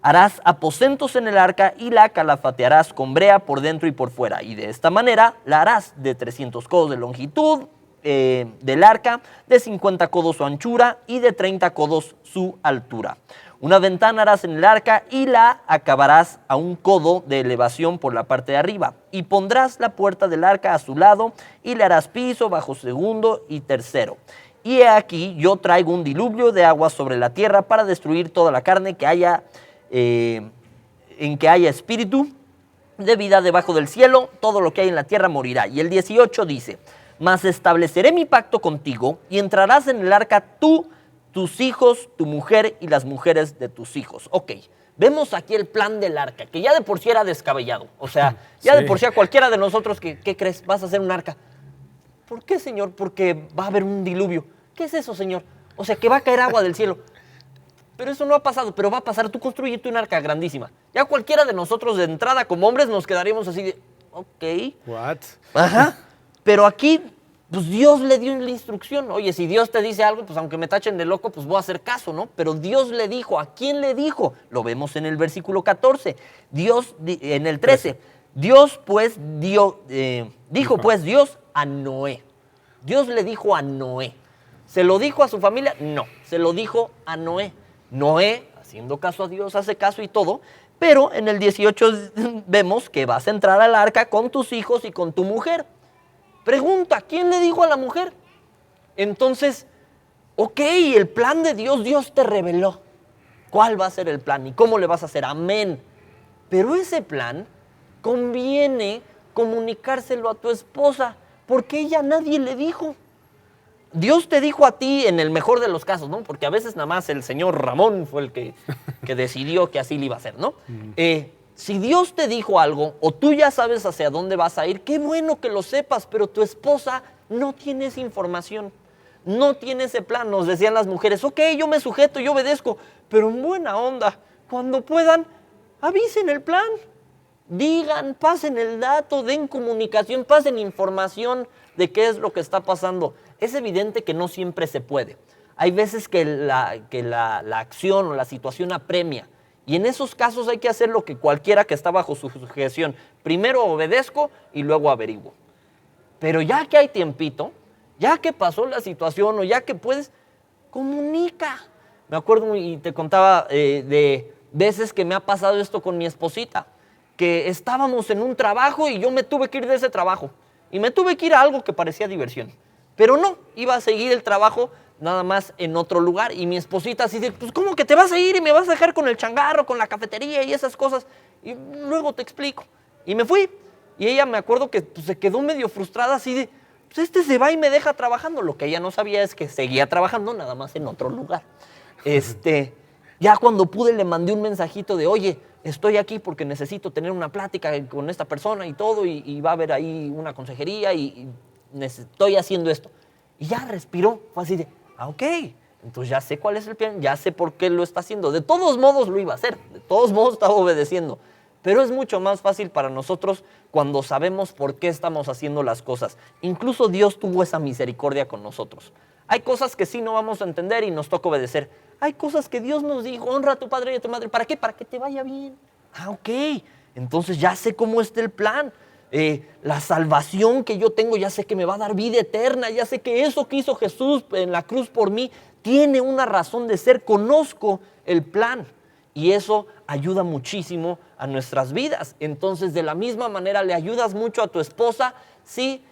harás aposentos en el arca y la calafatearás con brea por dentro y por fuera. Y de esta manera la harás de 300 codos de longitud del arca, de 50 codos su anchura y de 30 codos su altura. Una ventana harás en el arca y la acabarás a 1 codo de elevación por la parte de arriba. Y pondrás la puerta del arca a su lado y le harás piso bajo segundo y tercero. Y he aquí yo traigo un diluvio de agua sobre la tierra para destruir toda la carne que haya en que haya espíritu de vida debajo del cielo, todo lo que hay en la tierra morirá. Y el 18 dice, mas estableceré mi pacto contigo y entrarás en el arca tú, tus hijos, tu mujer y las mujeres de tus hijos. Ok, vemos aquí el plan del arca, que ya de por sí era descabellado. O sea, ya de por sí a cualquiera de nosotros, ¿qué crees? ¿Vas a hacer un arca? ¿Por qué, Señor? Porque va a haber un diluvio. ¿Qué es eso, Señor? O sea, que va a caer agua del cielo. Pero eso no ha pasado, pero va a pasar. Tú construyiste una arca grandísima. Ya cualquiera de nosotros de entrada como hombres nos quedaríamos así de, ok. What? Ajá. Pero aquí, pues Dios le dio la instrucción. Oye, si Dios te dice algo, pues aunque me tachen de loco, pues voy a hacer caso, ¿no? Pero Dios le dijo. ¿A quién le dijo? Lo vemos en el versículo 14. En el 13. Dios pues dijo pues Dios a Noé. Dios le dijo a Noé. ¿Se lo dijo a su familia? No, se lo dijo a Noé. Noé, haciendo caso a Dios, hace caso y todo, pero en el 18 vemos que vas a entrar al arca con tus hijos y con tu mujer. Pregunta, ¿quién le dijo a la mujer? Entonces, ok, el plan de Dios, Dios te reveló. ¿Cuál va a ser el plan y cómo le vas a hacer? Amén. Pero ese plan conviene comunicárselo a tu esposa, porque ella nadie le dijo. Dios te dijo a ti en el mejor de los casos, ¿no? Porque a veces nada más el señor Ramón fue el que decidió que así le iba a hacer, ¿no? Si Dios te dijo algo o tú ya sabes hacia dónde vas a ir, qué bueno que lo sepas, pero tu esposa no tiene esa información, no tiene ese plan. Nos decían las mujeres, ok, yo me sujeto, yo obedezco, pero en buena onda, cuando puedan, avisen el plan. Digan, pasen el dato, den comunicación, pasen información de qué es lo que está pasando. Es evidente que no siempre se puede. Hay veces que la acción o la situación apremia. Y en esos casos hay que hacer lo que cualquiera que está bajo su sujeción. Primero obedezco y luego averiguo. Pero ya que hay tiempito, ya que pasó la situación o ya que puedes, comunica. Me acuerdo y te contaba de veces que me ha pasado esto con mi esposita. Que estábamos en un trabajo y yo me tuve que ir de ese trabajo. Y me tuve que ir a algo que parecía diversión. Pero no, iba a seguir el trabajo nada más en otro lugar. Y mi esposita así de, pues ¿cómo que te vas a ir y me vas a dejar con el changarro, con la cafetería y esas cosas? Y luego te explico. Y me fui. Y ella me acuerdo que pues, se quedó medio frustrada así de, pues este se va y me deja trabajando. Lo que ella no sabía es que seguía trabajando nada más en otro lugar. Ya cuando pude le mandé un mensajito de, oye, estoy aquí porque necesito tener una plática con esta persona y todo, y va a haber ahí una consejería y estoy haciendo esto. Y ya respiró, fue así de, ok, entonces ya sé cuál es el plan, ya sé por qué lo está haciendo. De todos modos lo iba a hacer, de todos modos estaba obedeciendo. Pero es mucho más fácil para nosotros cuando sabemos por qué estamos haciendo las cosas. Incluso Dios tuvo esa misericordia con nosotros. Hay cosas que sí no vamos a entender y nos toca obedecer. Hay cosas que Dios nos dijo, honra a tu padre y a tu madre. ¿Para qué? Para que te vaya bien. Ok, entonces ya sé cómo está el plan. La salvación que yo tengo, ya sé que me va a dar vida eterna. Ya sé que eso que hizo Jesús en la cruz por mí tiene una razón de ser. Conozco el plan. Y eso ayuda muchísimo a nuestras vidas. Entonces, de la misma manera, le ayudas mucho a tu esposa si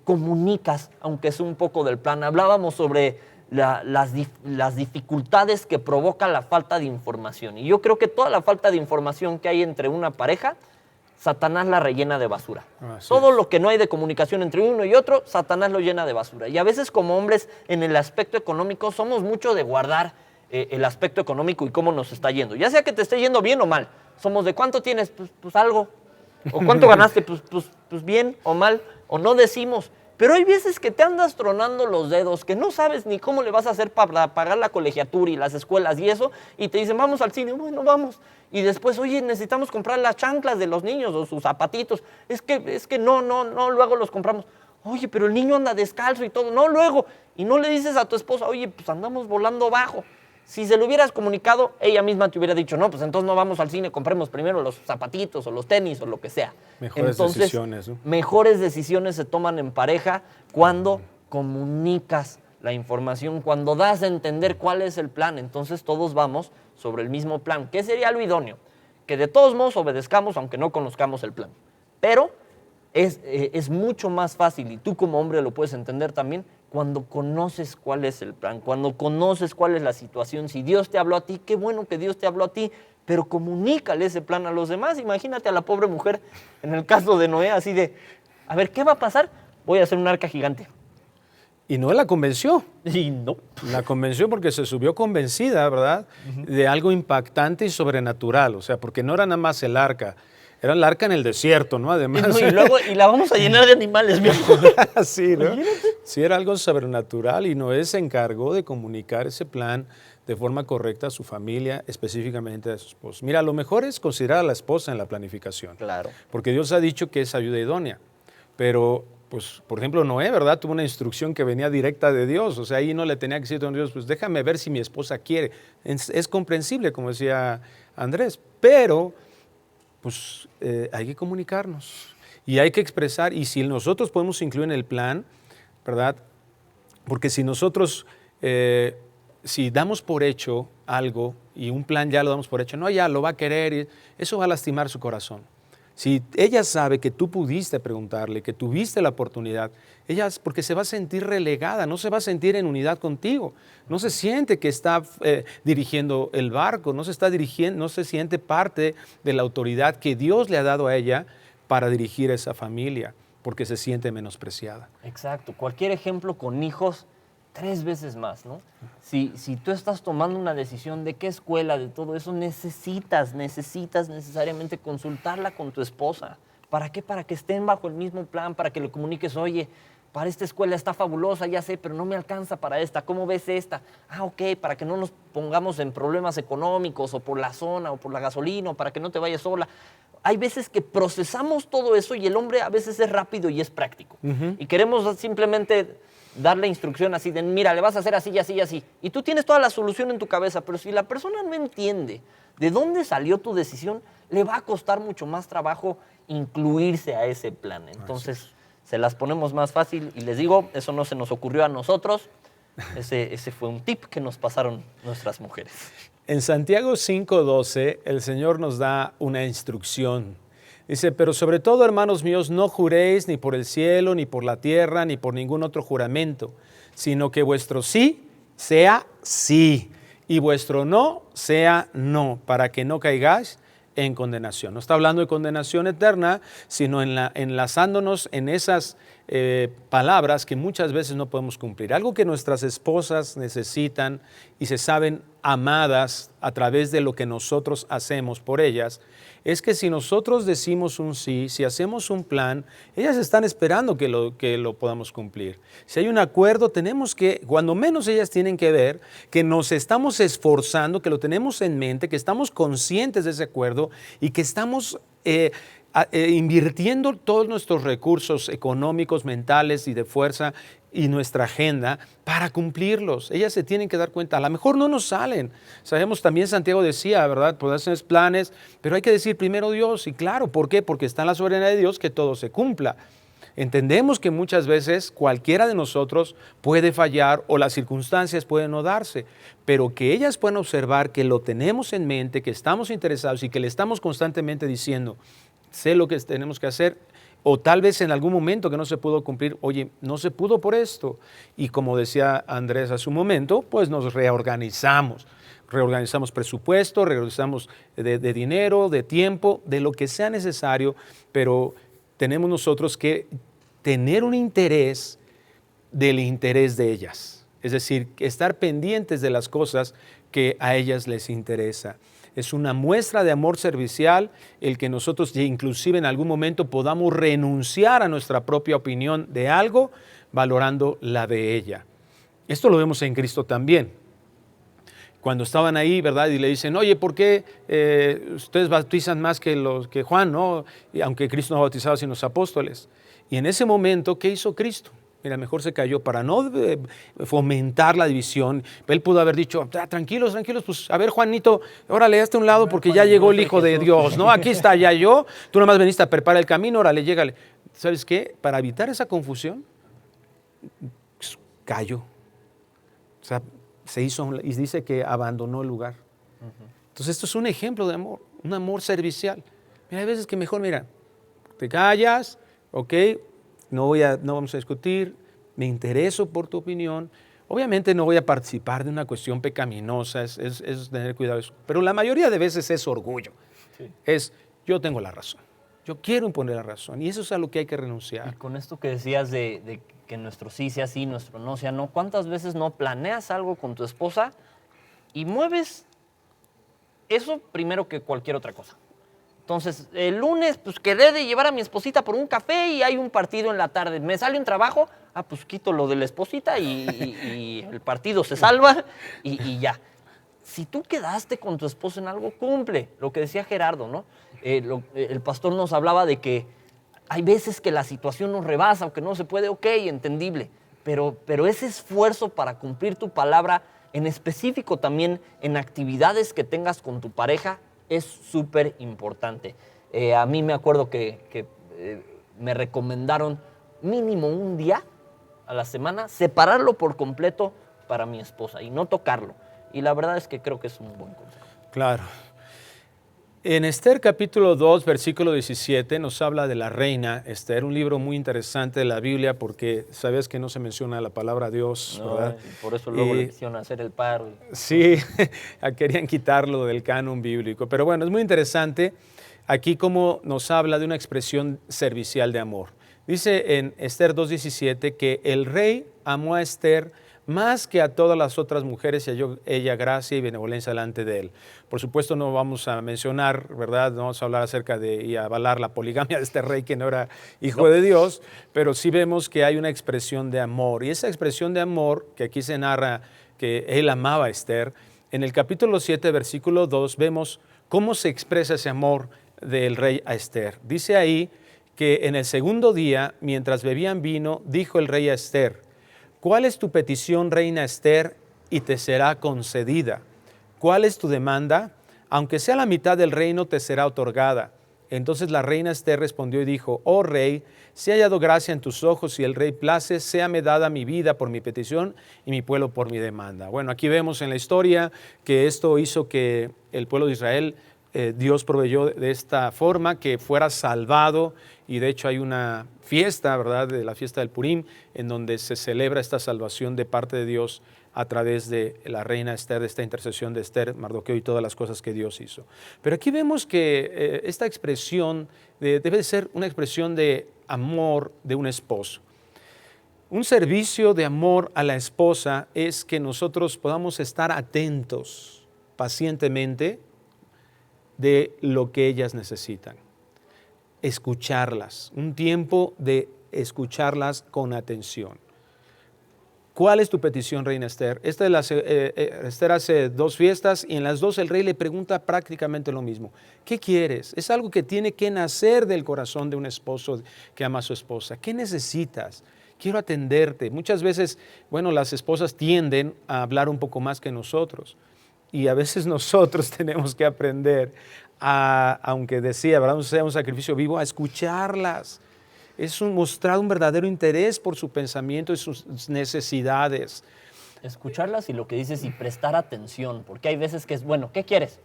comunicas, aunque es un poco del plan. Hablábamos sobre las dificultades que provoca la falta de información. Y yo creo que toda la falta de información que hay entre una pareja, Satanás la rellena de basura. Todo lo que no hay de comunicación entre uno y otro, Satanás lo llena de basura. Y a veces como hombres, en el aspecto económico, somos mucho de guardar el aspecto económico y cómo nos está yendo. Ya sea que te esté yendo bien o mal. Somos de ¿cuánto tienes? Pues algo. ¿O cuánto ganaste? Pues bien o mal. O no decimos. Pero hay veces que te andas tronando los dedos, que no sabes ni cómo le vas a hacer para pagar la colegiatura y las escuelas y eso, y te dicen, vamos al cine, bueno, vamos. Y después, oye, necesitamos comprar las chanclas de los niños o sus zapatitos. Es que no, luego los compramos. Oye, pero el niño anda descalzo y todo. No, luego. Y no le dices a tu esposa, oye, pues andamos volando bajo. Si se lo hubieras comunicado, ella misma te hubiera dicho, no, pues entonces no vamos al cine, compremos primero los zapatitos o los tenis o lo que sea. Mejores decisiones, ¿no? Mejores decisiones se toman en pareja cuando comunicas la información, cuando das a entender cuál es el plan. Entonces todos vamos sobre el mismo plan. ¿Qué sería lo idóneo? Que de todos modos obedezcamos aunque no conozcamos el plan. Pero es mucho más fácil, y tú como hombre lo puedes entender también, cuando conoces cuál es el plan, cuando conoces cuál es la situación. Si Dios te habló a ti, qué bueno que Dios te habló a ti, pero comunícale ese plan a los demás. Imagínate a la pobre mujer, en el caso de Noé, así de, a ver, ¿qué va a pasar? Voy a hacer un arca gigante. Y Noé la convenció. Y no. La convenció porque se subió convencida, ¿verdad? De algo impactante y sobrenatural. O sea, porque no era nada más el arca. Era el arca en el desierto, ¿no? Además. Y la vamos a llenar de animales, mi amor. Sí, ¿no? Sí, era algo sobrenatural y Noé se encargó de comunicar ese plan de forma correcta a su familia, específicamente a su esposa. Mira, lo mejor es considerar a la esposa en la planificación. Claro. Porque Dios ha dicho que es ayuda idónea. Pero, pues, por ejemplo, Noé, ¿verdad? Tuvo una instrucción que venía directa de Dios. O sea, ahí no le tenía que decir a Dios, pues déjame ver si mi esposa quiere. Es comprensible, como decía Andrés. Pero pues hay que comunicarnos y hay que expresar, y si nosotros podemos incluir en el plan, ¿verdad? Porque si nosotros, si damos por hecho algo y un plan ya lo damos por hecho, no, ya lo va a querer, eso va a lastimar su corazón. Si ella sabe que tú pudiste preguntarle, que tuviste la oportunidad, ella, porque se va a sentir relegada, no se va a sentir en unidad contigo, no se siente que está dirigiendo el barco, no se siente parte de la autoridad que Dios le ha dado a ella para dirigir a esa familia, porque se siente menospreciada. Exacto, cualquier ejemplo con hijos, 3 veces más, ¿no? Si tú estás tomando una decisión de qué escuela, de todo eso, necesitas necesariamente consultarla con tu esposa. ¿Para qué? Para que estén bajo el mismo plan, para que le comuniques, oye, para esta escuela está fabulosa, ya sé, pero no me alcanza para esta, ¿cómo ves esta? Ah, ok, para que no nos pongamos en problemas económicos o por la zona o por la gasolina o para que no te vayas sola. Hay veces que procesamos todo eso y el hombre a veces es rápido y es práctico. Y queremos simplemente darle instrucción así de, mira, le vas a hacer así y así y así. Y tú tienes toda la solución en tu cabeza, pero si la persona no entiende de dónde salió tu decisión, le va a costar mucho más trabajo incluirse a ese plan. Entonces, se las ponemos más fácil y les digo, eso no se nos ocurrió a nosotros. Ese fue un tip que nos pasaron nuestras mujeres. En Santiago 5:12, el Señor nos da una instrucción. Dice, pero sobre todo, hermanos míos, no juréis ni por el cielo, ni por la tierra, ni por ningún otro juramento, sino que vuestro sí sea sí y vuestro no sea no, para que no caigáis en condenación. No está hablando de condenación eterna, sino enlazándonos en esas palabras que muchas veces no podemos cumplir. Algo que nuestras esposas necesitan y se saben amadas a través de lo que nosotros hacemos por ellas, es que si nosotros decimos un sí, si hacemos un plan, ellas están esperando que lo podamos cumplir. Si hay un acuerdo, tenemos que, cuando menos ellas tienen que ver, que nos estamos esforzando, que lo tenemos en mente, que estamos conscientes de ese acuerdo y que estamos invirtiendo todos nuestros recursos económicos, mentales y de fuerza y nuestra agenda para cumplirlos. Ellas se tienen que dar cuenta, a lo mejor no nos salen. Sabemos también, Santiago decía, ¿verdad? Pues hacer planes, pero hay que decir primero Dios. Y claro, ¿por qué? Porque está en la soberanía de Dios que todo se cumpla. Entendemos que muchas veces cualquiera de nosotros puede fallar o las circunstancias pueden no darse, pero que ellas puedan observar que lo tenemos en mente, que estamos interesados y que le estamos constantemente diciendo, sé lo que tenemos que hacer, o tal vez en algún momento que no se pudo cumplir, oye, no se pudo por esto. Y como decía Andrés hace un momento, pues nos reorganizamos. Reorganizamos presupuesto, reorganizamos de dinero, de tiempo, de lo que sea necesario, pero tenemos nosotros que tener un interés del interés de ellas. Es decir, estar pendientes de las cosas que a ellas les interesa. Es una muestra de amor servicial el que nosotros inclusive en algún momento podamos renunciar a nuestra propia opinión de algo valorando la de ella. Esto lo vemos en Cristo también. Cuando estaban ahí, ¿verdad? Y le dicen, oye, ¿por qué ustedes bautizan más que Juan, ¿no? Y aunque Cristo no bautizaba sino los apóstoles. Y en ese momento, ¿qué hizo Cristo? Mira, mejor se cayó para no fomentar la división. Él pudo haber dicho, tranquilos, pues a ver, Juanito, órale, hazte a un lado porque ya llegó el Hijo de Dios, ¿no? Aquí está ya yo, tú nomás veniste a preparar el camino, órale, llégale. ¿Sabes qué? Para evitar esa confusión, cayó. O sea, se hizo y dice que abandonó el lugar. Entonces esto es un ejemplo de amor, un amor servicial. Mira, hay veces que mejor, mira, te callas, ok, no vamos a discutir, me intereso por tu opinión. Obviamente no voy a participar de una cuestión pecaminosa, es tener cuidado eso. Pero la mayoría de veces es orgullo. Sí. Es, yo tengo la razón. Yo quiero imponer la razón y eso es a lo que hay que renunciar. Y con esto que decías de que nuestro sí sea sí, nuestro no sea no, ¿cuántas veces no planeas algo con tu esposa y mueves eso primero que cualquier otra cosa? Entonces, el lunes, pues quedé de llevar a mi esposita por un café y hay un partido en la tarde. ¿Me sale un trabajo? Pues quito lo de la esposita y el partido se salva y ya. Si tú quedaste con tu esposo en algo, cumple. Lo que decía Gerardo, ¿no? El pastor nos hablaba de que hay veces que la situación nos rebasa o que no se puede, ok, entendible. Pero ese esfuerzo para cumplir tu palabra, en específico también en actividades que tengas con tu pareja, es súper importante. A mí me acuerdo que me recomendaron mínimo un día a la semana, separarlo por completo para mi esposa y no tocarlo. Y la verdad es que creo que es un buen consejo. Claro. En Esther capítulo 2, versículo 17, nos habla de la reina Esther, un libro muy interesante de la Biblia porque sabes que no se menciona la palabra Dios, no, ¿verdad? Por eso luego le quisieron hacer el paro. Sí, querían quitarlo del canon bíblico. Pero bueno, es muy interesante aquí cómo nos habla de una expresión servicial de amor. Dice en Esther 2:17 que el rey amó a Esther más que a todas las otras mujeres y halló ella gracia y benevolencia delante de él. Por supuesto no vamos a mencionar, ¿verdad? No vamos a hablar acerca de y avalar la poligamia de este rey que no era hijo de Dios, pero sí vemos que hay una expresión de amor. Y esa expresión de amor, que aquí se narra que él amaba a Esther, en el capítulo 7, versículo 2, vemos cómo se expresa ese amor del rey a Esther. Dice ahí que en el segundo día, mientras bebían vino, dijo el rey a Esther, ¿cuál es tu petición, reina Esther, y te será concedida? ¿Cuál es tu demanda? Aunque sea la mitad del reino, te será otorgada. Entonces la reina Esther respondió y dijo, oh rey, si he hallado gracia en tus ojos y el rey place, séame dada mi vida por mi petición y mi pueblo por mi demanda. Bueno, aquí vemos en la historia que esto hizo que el pueblo de Israel, Dios proveyó de esta forma que fuera salvado. Y de hecho hay una fiesta, ¿verdad?, de la fiesta del Purim, en donde se celebra esta salvación de parte de Dios a través de la reina Esther, de esta intercesión de Esther, Mardoqueo y todas las cosas que Dios hizo. Pero aquí vemos que esta expresión debe de ser una expresión de amor de un esposo. Un servicio de amor a la esposa es que nosotros podamos estar atentos pacientemente de lo que ellas necesitan. Escucharlas, un tiempo de escucharlas con atención. ¿Cuál es tu petición, reina Esther? Esther hace 2 fiestas y en las 2 el rey le pregunta prácticamente lo mismo. ¿Qué quieres? Es algo que tiene que nacer del corazón de un esposo que ama a su esposa. ¿Qué necesitas? Quiero atenderte. Muchas veces, bueno, las esposas tienden a hablar un poco más que nosotros y a veces nosotros tenemos que aprender aunque decía, ¿verdad?, sea un sacrificio vivo, a escucharlas. es mostrar un verdadero interés por su pensamiento y sus necesidades. Escucharlas y lo que dices y prestar atención, porque hay veces que es, bueno, ¿qué quieres?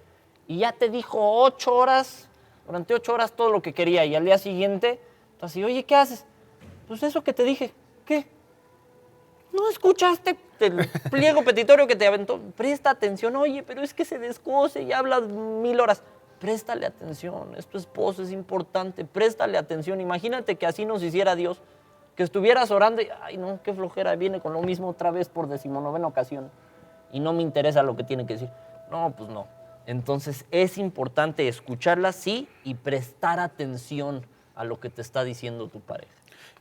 Y ya te dijo 8 horas, durante 8 horas todo lo que quería y al día siguiente, así, oye, ¿qué haces? Pues eso que te dije, ¿qué? ¿No escuchaste el pliego petitorio que te aventó? Presta atención, oye, pero es que se descoce y hablas 1000 horas. Préstale atención, es tu esposo, es importante, préstale atención. Imagínate que así nos hiciera Dios, que estuvieras orando y, ay no, qué flojera, viene con lo mismo otra vez por 19ª ocasión y no me interesa lo que tiene que decir. No, pues no. Entonces es importante escucharla, sí, y prestar atención a lo que te está diciendo tu pareja.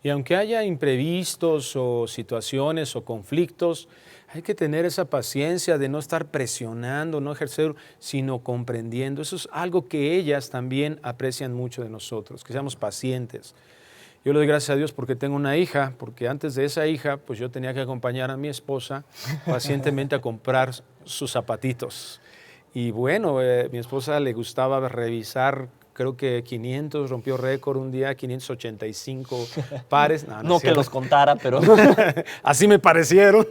Y aunque haya imprevistos o situaciones o conflictos, hay que tener esa paciencia de no estar presionando, no ejercer, sino comprendiendo. Eso es algo que ellas también aprecian mucho de nosotros, que seamos pacientes. Yo le doy gracias a Dios porque tengo una hija, porque antes de esa hija, pues yo tenía que acompañar a mi esposa pacientemente a comprar sus zapatitos. Y bueno, mi esposa le gustaba revisar, creo que 500, rompió récord un día, 585 pares. No que los contara, pero... Así me parecieron.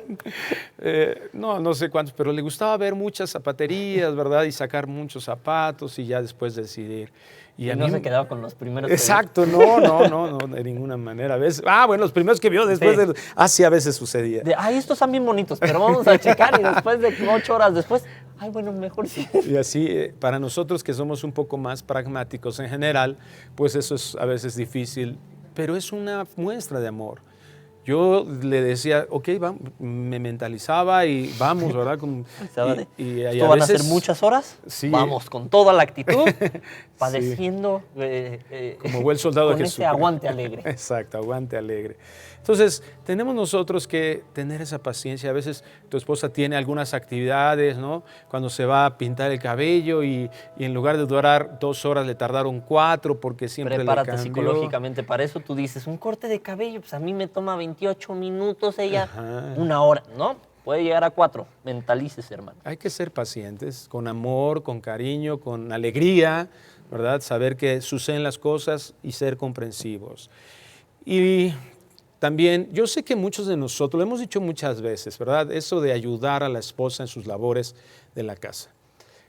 No sé cuántos, pero le gustaba ver muchas zapaterías, ¿verdad? Y sacar muchos zapatos y ya después decidir. Y no se quedaba con los primeros. Exacto, no, de ninguna manera. A veces, bueno, los primeros que vio después sí. Así a veces sucedía. Estos están bien bonitos, pero vamos a checar y después de 8 horas después, bueno, mejor sí. Y así, para nosotros que somos un poco más pragmáticos en general, pues eso es a veces difícil, pero es una muestra de amor. Yo le decía, ok, vamos, me mentalizaba y vamos, ¿verdad? ¿Esto van a ser muchas horas? Sí. Vamos, con toda la actitud, padeciendo. Como buen soldado de Jesús. Con ese aguante alegre. Exacto, aguante alegre. Entonces, tenemos nosotros que tener esa paciencia. A veces tu esposa tiene algunas actividades, ¿no? Cuando se va a pintar el cabello y en lugar de durar 2 horas le tardaron 4 porque siempre Prepárate le cambió. Psicológicamente para eso. Tú dices, un corte de cabello, pues a mí me toma 28 minutos, ella 1 hora, ¿no? Puede llegar a 4. Mentalícese, hermano. Hay que ser pacientes, con amor, con cariño, con alegría, ¿verdad? Saber que suceden las cosas y ser comprensivos. Y también, yo sé que muchos de nosotros, lo hemos dicho muchas veces, ¿verdad? Eso de ayudar a la esposa en sus labores de la casa.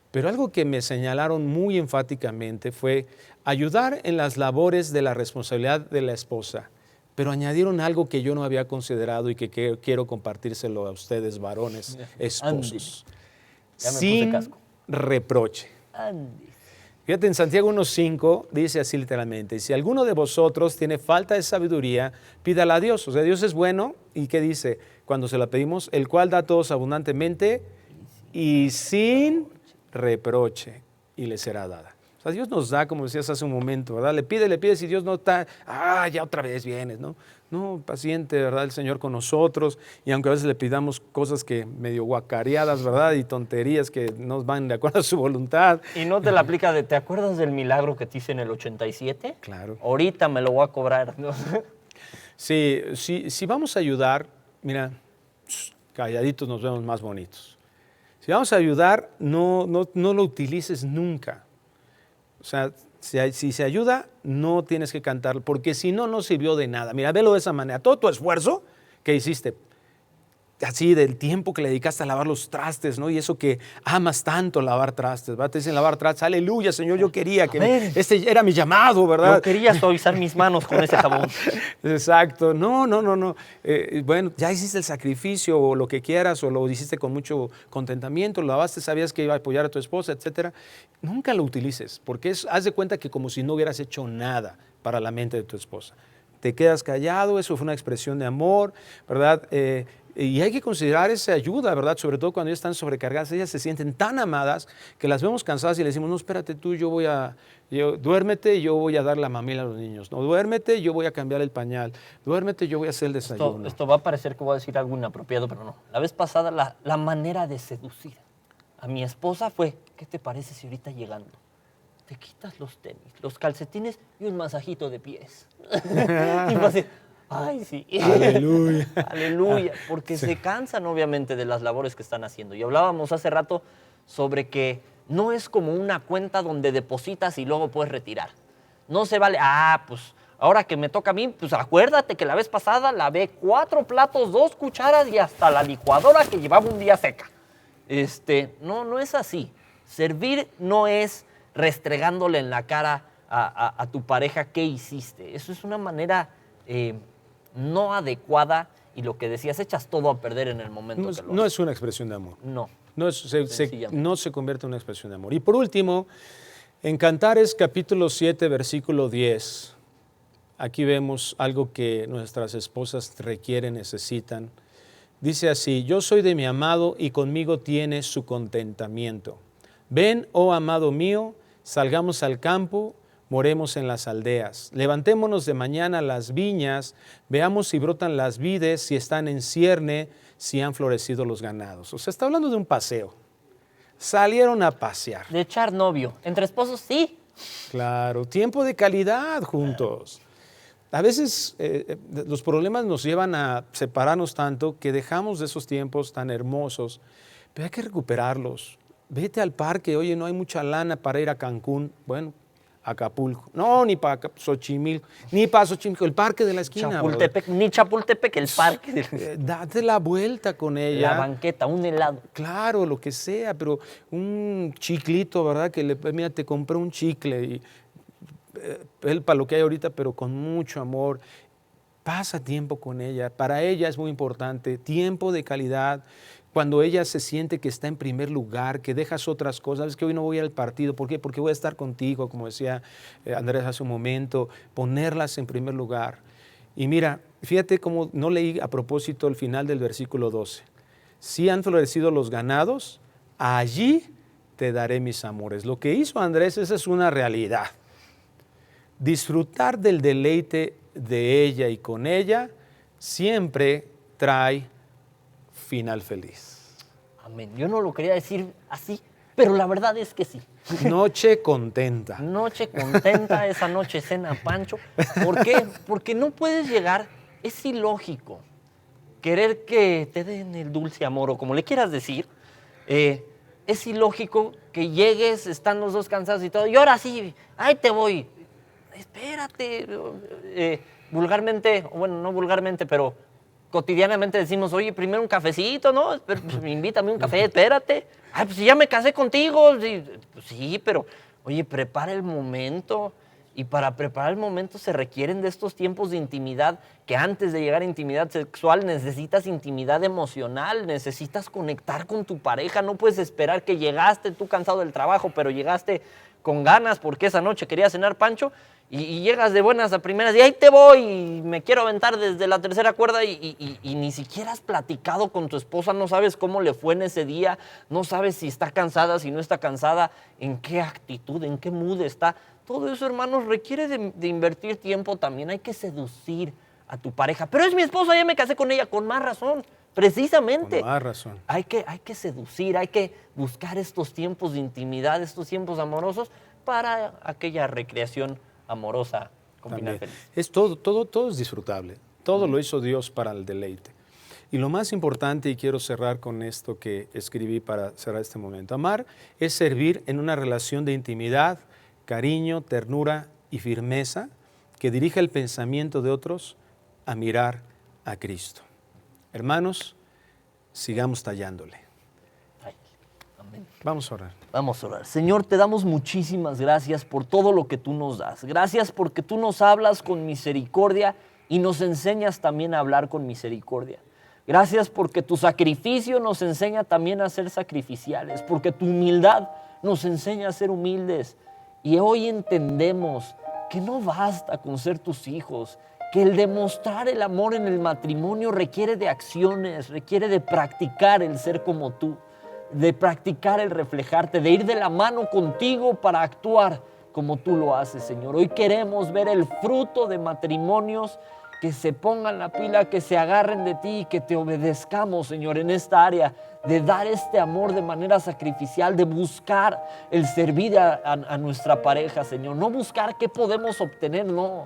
Pero algo que me señalaron muy enfáticamente fue ayudar en las labores de la responsabilidad de la esposa. Pero añadieron algo que yo no había considerado y que quiero compartírselo a ustedes, varones, esposos. Sin reproche. Andy. Fíjate, en Santiago 1:5 dice así literalmente, si alguno de vosotros tiene falta de sabiduría, pídala a Dios. O sea, Dios es bueno, ¿y qué dice? Cuando se la pedimos, el cual da a todos abundantemente y sin reproche, y le será dada. O sea, Dios nos da, como decías hace un momento, ¿verdad? Le pides y Dios no está, ya otra vez vienes, ¿no? No, paciente, ¿verdad? El Señor con nosotros, y aunque a veces le pidamos cosas que medio guacareadas, ¿verdad? Y tonterías que no van de acuerdo a su voluntad. Y no te la aplica de, ¿te acuerdas del milagro que te hice en el 87? Claro. Ahorita me lo voy a cobrar, ¿no? Sí, si vamos a ayudar, mira, calladitos nos vemos más bonitos. Si vamos a ayudar, no lo utilices nunca. O sea, si se ayuda, no tienes que cantar, porque si no, no sirvió de nada. Mira, velo de esa manera. Todo tu esfuerzo que hiciste, así del tiempo que le dedicaste a lavar los trastes, ¿no? Y eso que amas tanto lavar trastes, ¿verdad? Te dicen lavar trastes, aleluya, Señor, yo quería que este era mi llamado, ¿verdad? Yo quería suavizar mis manos con ese jabón. Exacto, no. Bueno, ya hiciste el sacrificio o lo que quieras o lo hiciste con mucho contentamiento, lo lavaste, sabías que iba a apoyar a tu esposa, etcétera. Nunca lo utilices, porque haz de cuenta que como si no hubieras hecho nada para la mente de tu esposa. Te quedas callado, eso fue una expresión de amor, ¿verdad? Y hay que considerar esa ayuda, ¿verdad? Sobre todo cuando ellas están sobrecargadas, ellas se sienten tan amadas que las vemos cansadas y le decimos, no, espérate tú, duérmete y yo voy a dar la mamila a los niños. No, duérmete, yo voy a cambiar el pañal. Duérmete, yo voy a hacer el desayuno. Esto va a parecer que voy a decir algo inapropiado, pero no. La vez pasada, la manera de seducir a mi esposa fue, ¿qué te parece si ahorita llegando te quitas los tenis, los calcetines y un masajito de pies? Y va a decir, ay, sí. Aleluya. Aleluya, porque se cansan obviamente de las labores que están haciendo. Y hablábamos hace rato sobre que no es como una cuenta donde depositas y luego puedes retirar. No se vale, pues ahora que me toca a mí, pues acuérdate que la vez pasada lavé 4 platos, 2 cucharas y hasta la licuadora que llevaba un día seca. No es así. Servir no es restregándole en la cara a tu pareja qué hiciste. Eso es una manera no adecuada y lo que decías, echas todo a perder en el momento que lo haces. No es una expresión de amor. No. No se convierte en una expresión de amor. Y por último, en Cantares capítulo 7, versículo 10, aquí vemos algo que nuestras esposas requieren, necesitan. Dice así: yo soy de mi amado y conmigo tiene su contentamiento. Ven, oh amado mío, salgamos al campo, moremos en las aldeas. Levantémonos de mañana las viñas, veamos si brotan las vides, si están en cierne, si han florecido los ganados. O sea, está hablando de un paseo. Salieron a pasear. De echar novio. Entre esposos, sí. Claro, tiempo de calidad juntos. A veces los problemas nos llevan a separarnos tanto que dejamos de esos tiempos tan hermosos, pero hay que recuperarlos. Vete al parque, oye, no hay mucha lana para ir a Cancún. Bueno, Acapulco. No, ni para Xochimilco, el parque de la esquina. Chapultepec, ni Chapultepec, el parque. Date la vuelta con ella. La banqueta, un helado. Claro, lo que sea, pero un chiclito, ¿verdad? Mira, te compré un chicle y él para lo que hay ahorita, pero con mucho amor. Pasa tiempo con ella. Para ella es muy importante. Tiempo de calidad. Cuando ella se siente que está en primer lugar, que dejas otras cosas, es que hoy no voy al partido, ¿por qué? Porque voy a estar contigo, como decía Andrés hace un momento, ponerlas en primer lugar. Y mira, fíjate cómo no leí a propósito el final del versículo 12. Si han florecido los ganados, allí te daré mis amores. Lo que hizo Andrés, esa es una realidad. Disfrutar del deleite de ella y con ella siempre trae final feliz. Amén. Yo no lo quería decir así, pero la verdad es que sí. Noche contenta. Noche contenta, esa noche cena Pancho. ¿Por qué? Porque no puedes llegar, es ilógico querer que te den el dulce amor o como le quieras decir. Es ilógico que llegues, están los dos cansados y todo, y ahora sí, ahí te voy. Espérate. Vulgarmente, bueno, no vulgarmente, pero cotidianamente decimos, oye, primero un cafecito, ¿no? Pues, invítame un café, espérate. Ay, pues ya me casé contigo. Sí, pues, sí, pero, oye, prepara el momento. Y para preparar el momento se requieren de estos tiempos de intimidad, que antes de llegar a intimidad sexual necesitas intimidad emocional, necesitas conectar con tu pareja. No puedes esperar que llegaste tú cansado del trabajo, pero llegaste con ganas porque esa noche querías cenar Pancho. Y llegas de buenas a primeras y ahí te voy y me quiero aventar desde la tercera cuerda y ni siquiera has platicado con tu esposa, no sabes cómo le fue en ese día, no sabes si está cansada, si no está cansada, en qué actitud, en qué mood está. Todo eso, hermanos, requiere de invertir tiempo también. Hay que seducir a tu pareja. Pero es mi esposa, ya me casé con ella, con más razón, precisamente. Con más razón. Hay que seducir, hay que buscar estos tiempos de intimidad, estos tiempos amorosos para aquella recreación amorosa con final feliz. Es todo es disfrutable. Todo lo hizo Dios para el deleite. Y lo más importante, y quiero cerrar con esto que escribí para cerrar este momento, amar es servir en una relación de intimidad, cariño, ternura y firmeza que dirija el pensamiento de otros a mirar a Cristo. Hermanos, sigamos tallándole. Amén. Vamos a orar. Vamos a orar. Señor, te damos muchísimas gracias por todo lo que tú nos das. Gracias porque tú nos hablas con misericordia y nos enseñas también a hablar con misericordia. Gracias porque tu sacrificio nos enseña también a ser sacrificiales, porque tu humildad nos enseña a ser humildes. Y hoy entendemos que no basta con ser tus hijos, que el demostrar el amor en el matrimonio requiere de acciones, requiere de practicar el ser como tú, de practicar el reflejarte, de ir de la mano contigo para actuar como tú lo haces, Señor. Hoy queremos ver el fruto de matrimonios que se pongan la pila, que se agarren de ti y que te obedezcamos, Señor, en esta área de dar este amor de manera sacrificial, de buscar el servir a nuestra pareja, Señor. No buscar qué podemos obtener, no,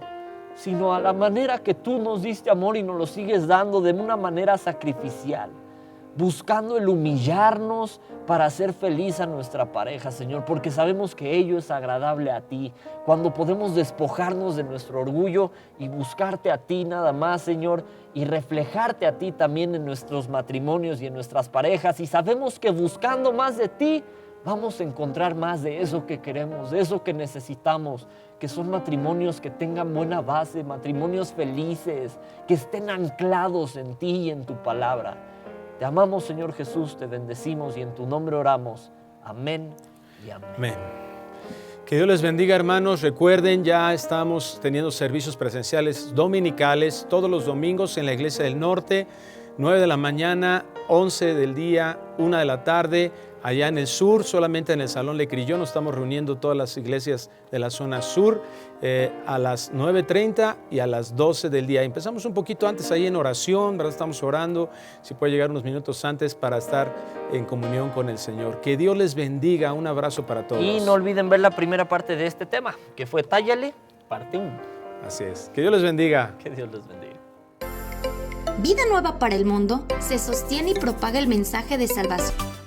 sino a la manera que tú nos diste amor y nos lo sigues dando de una manera sacrificial. buscando el humillarnos para hacer feliz a nuestra pareja, Señor, porque sabemos que ello es agradable a ti. Cuando podemos despojarnos de nuestro orgullo y buscarte a ti nada más, Señor, y reflejarte a ti también en nuestros matrimonios y en nuestras parejas. Y sabemos que buscando más de ti, vamos a encontrar más de eso que queremos, de eso que necesitamos, que son matrimonios que tengan buena base, matrimonios felices, que estén anclados en ti y en tu palabra. Te amamos, Señor Jesús, te bendecimos y en tu nombre oramos. Amén y amén. Amén. Que Dios les bendiga, hermanos. Recuerden, ya estamos teniendo servicios presenciales dominicales todos los domingos en la Iglesia del Norte, 9 de la mañana, 11 del día, 1 de la tarde. Allá en el sur, solamente en el Salón Le Crillon, nos estamos reuniendo todas las iglesias de la zona sur a las 9:30 y a las 12 del día. Empezamos un poquito antes ahí en oración, ¿verdad? Estamos orando, si puede llegar unos minutos antes para estar en comunión con el Señor. Que Dios les bendiga, un abrazo para todos. Y no olviden ver la primera parte de este tema, que fue Tállale, parte 1. Así es, que Dios les bendiga. Que Dios les bendiga. Vida Nueva para el Mundo se sostiene y propaga el mensaje de salvación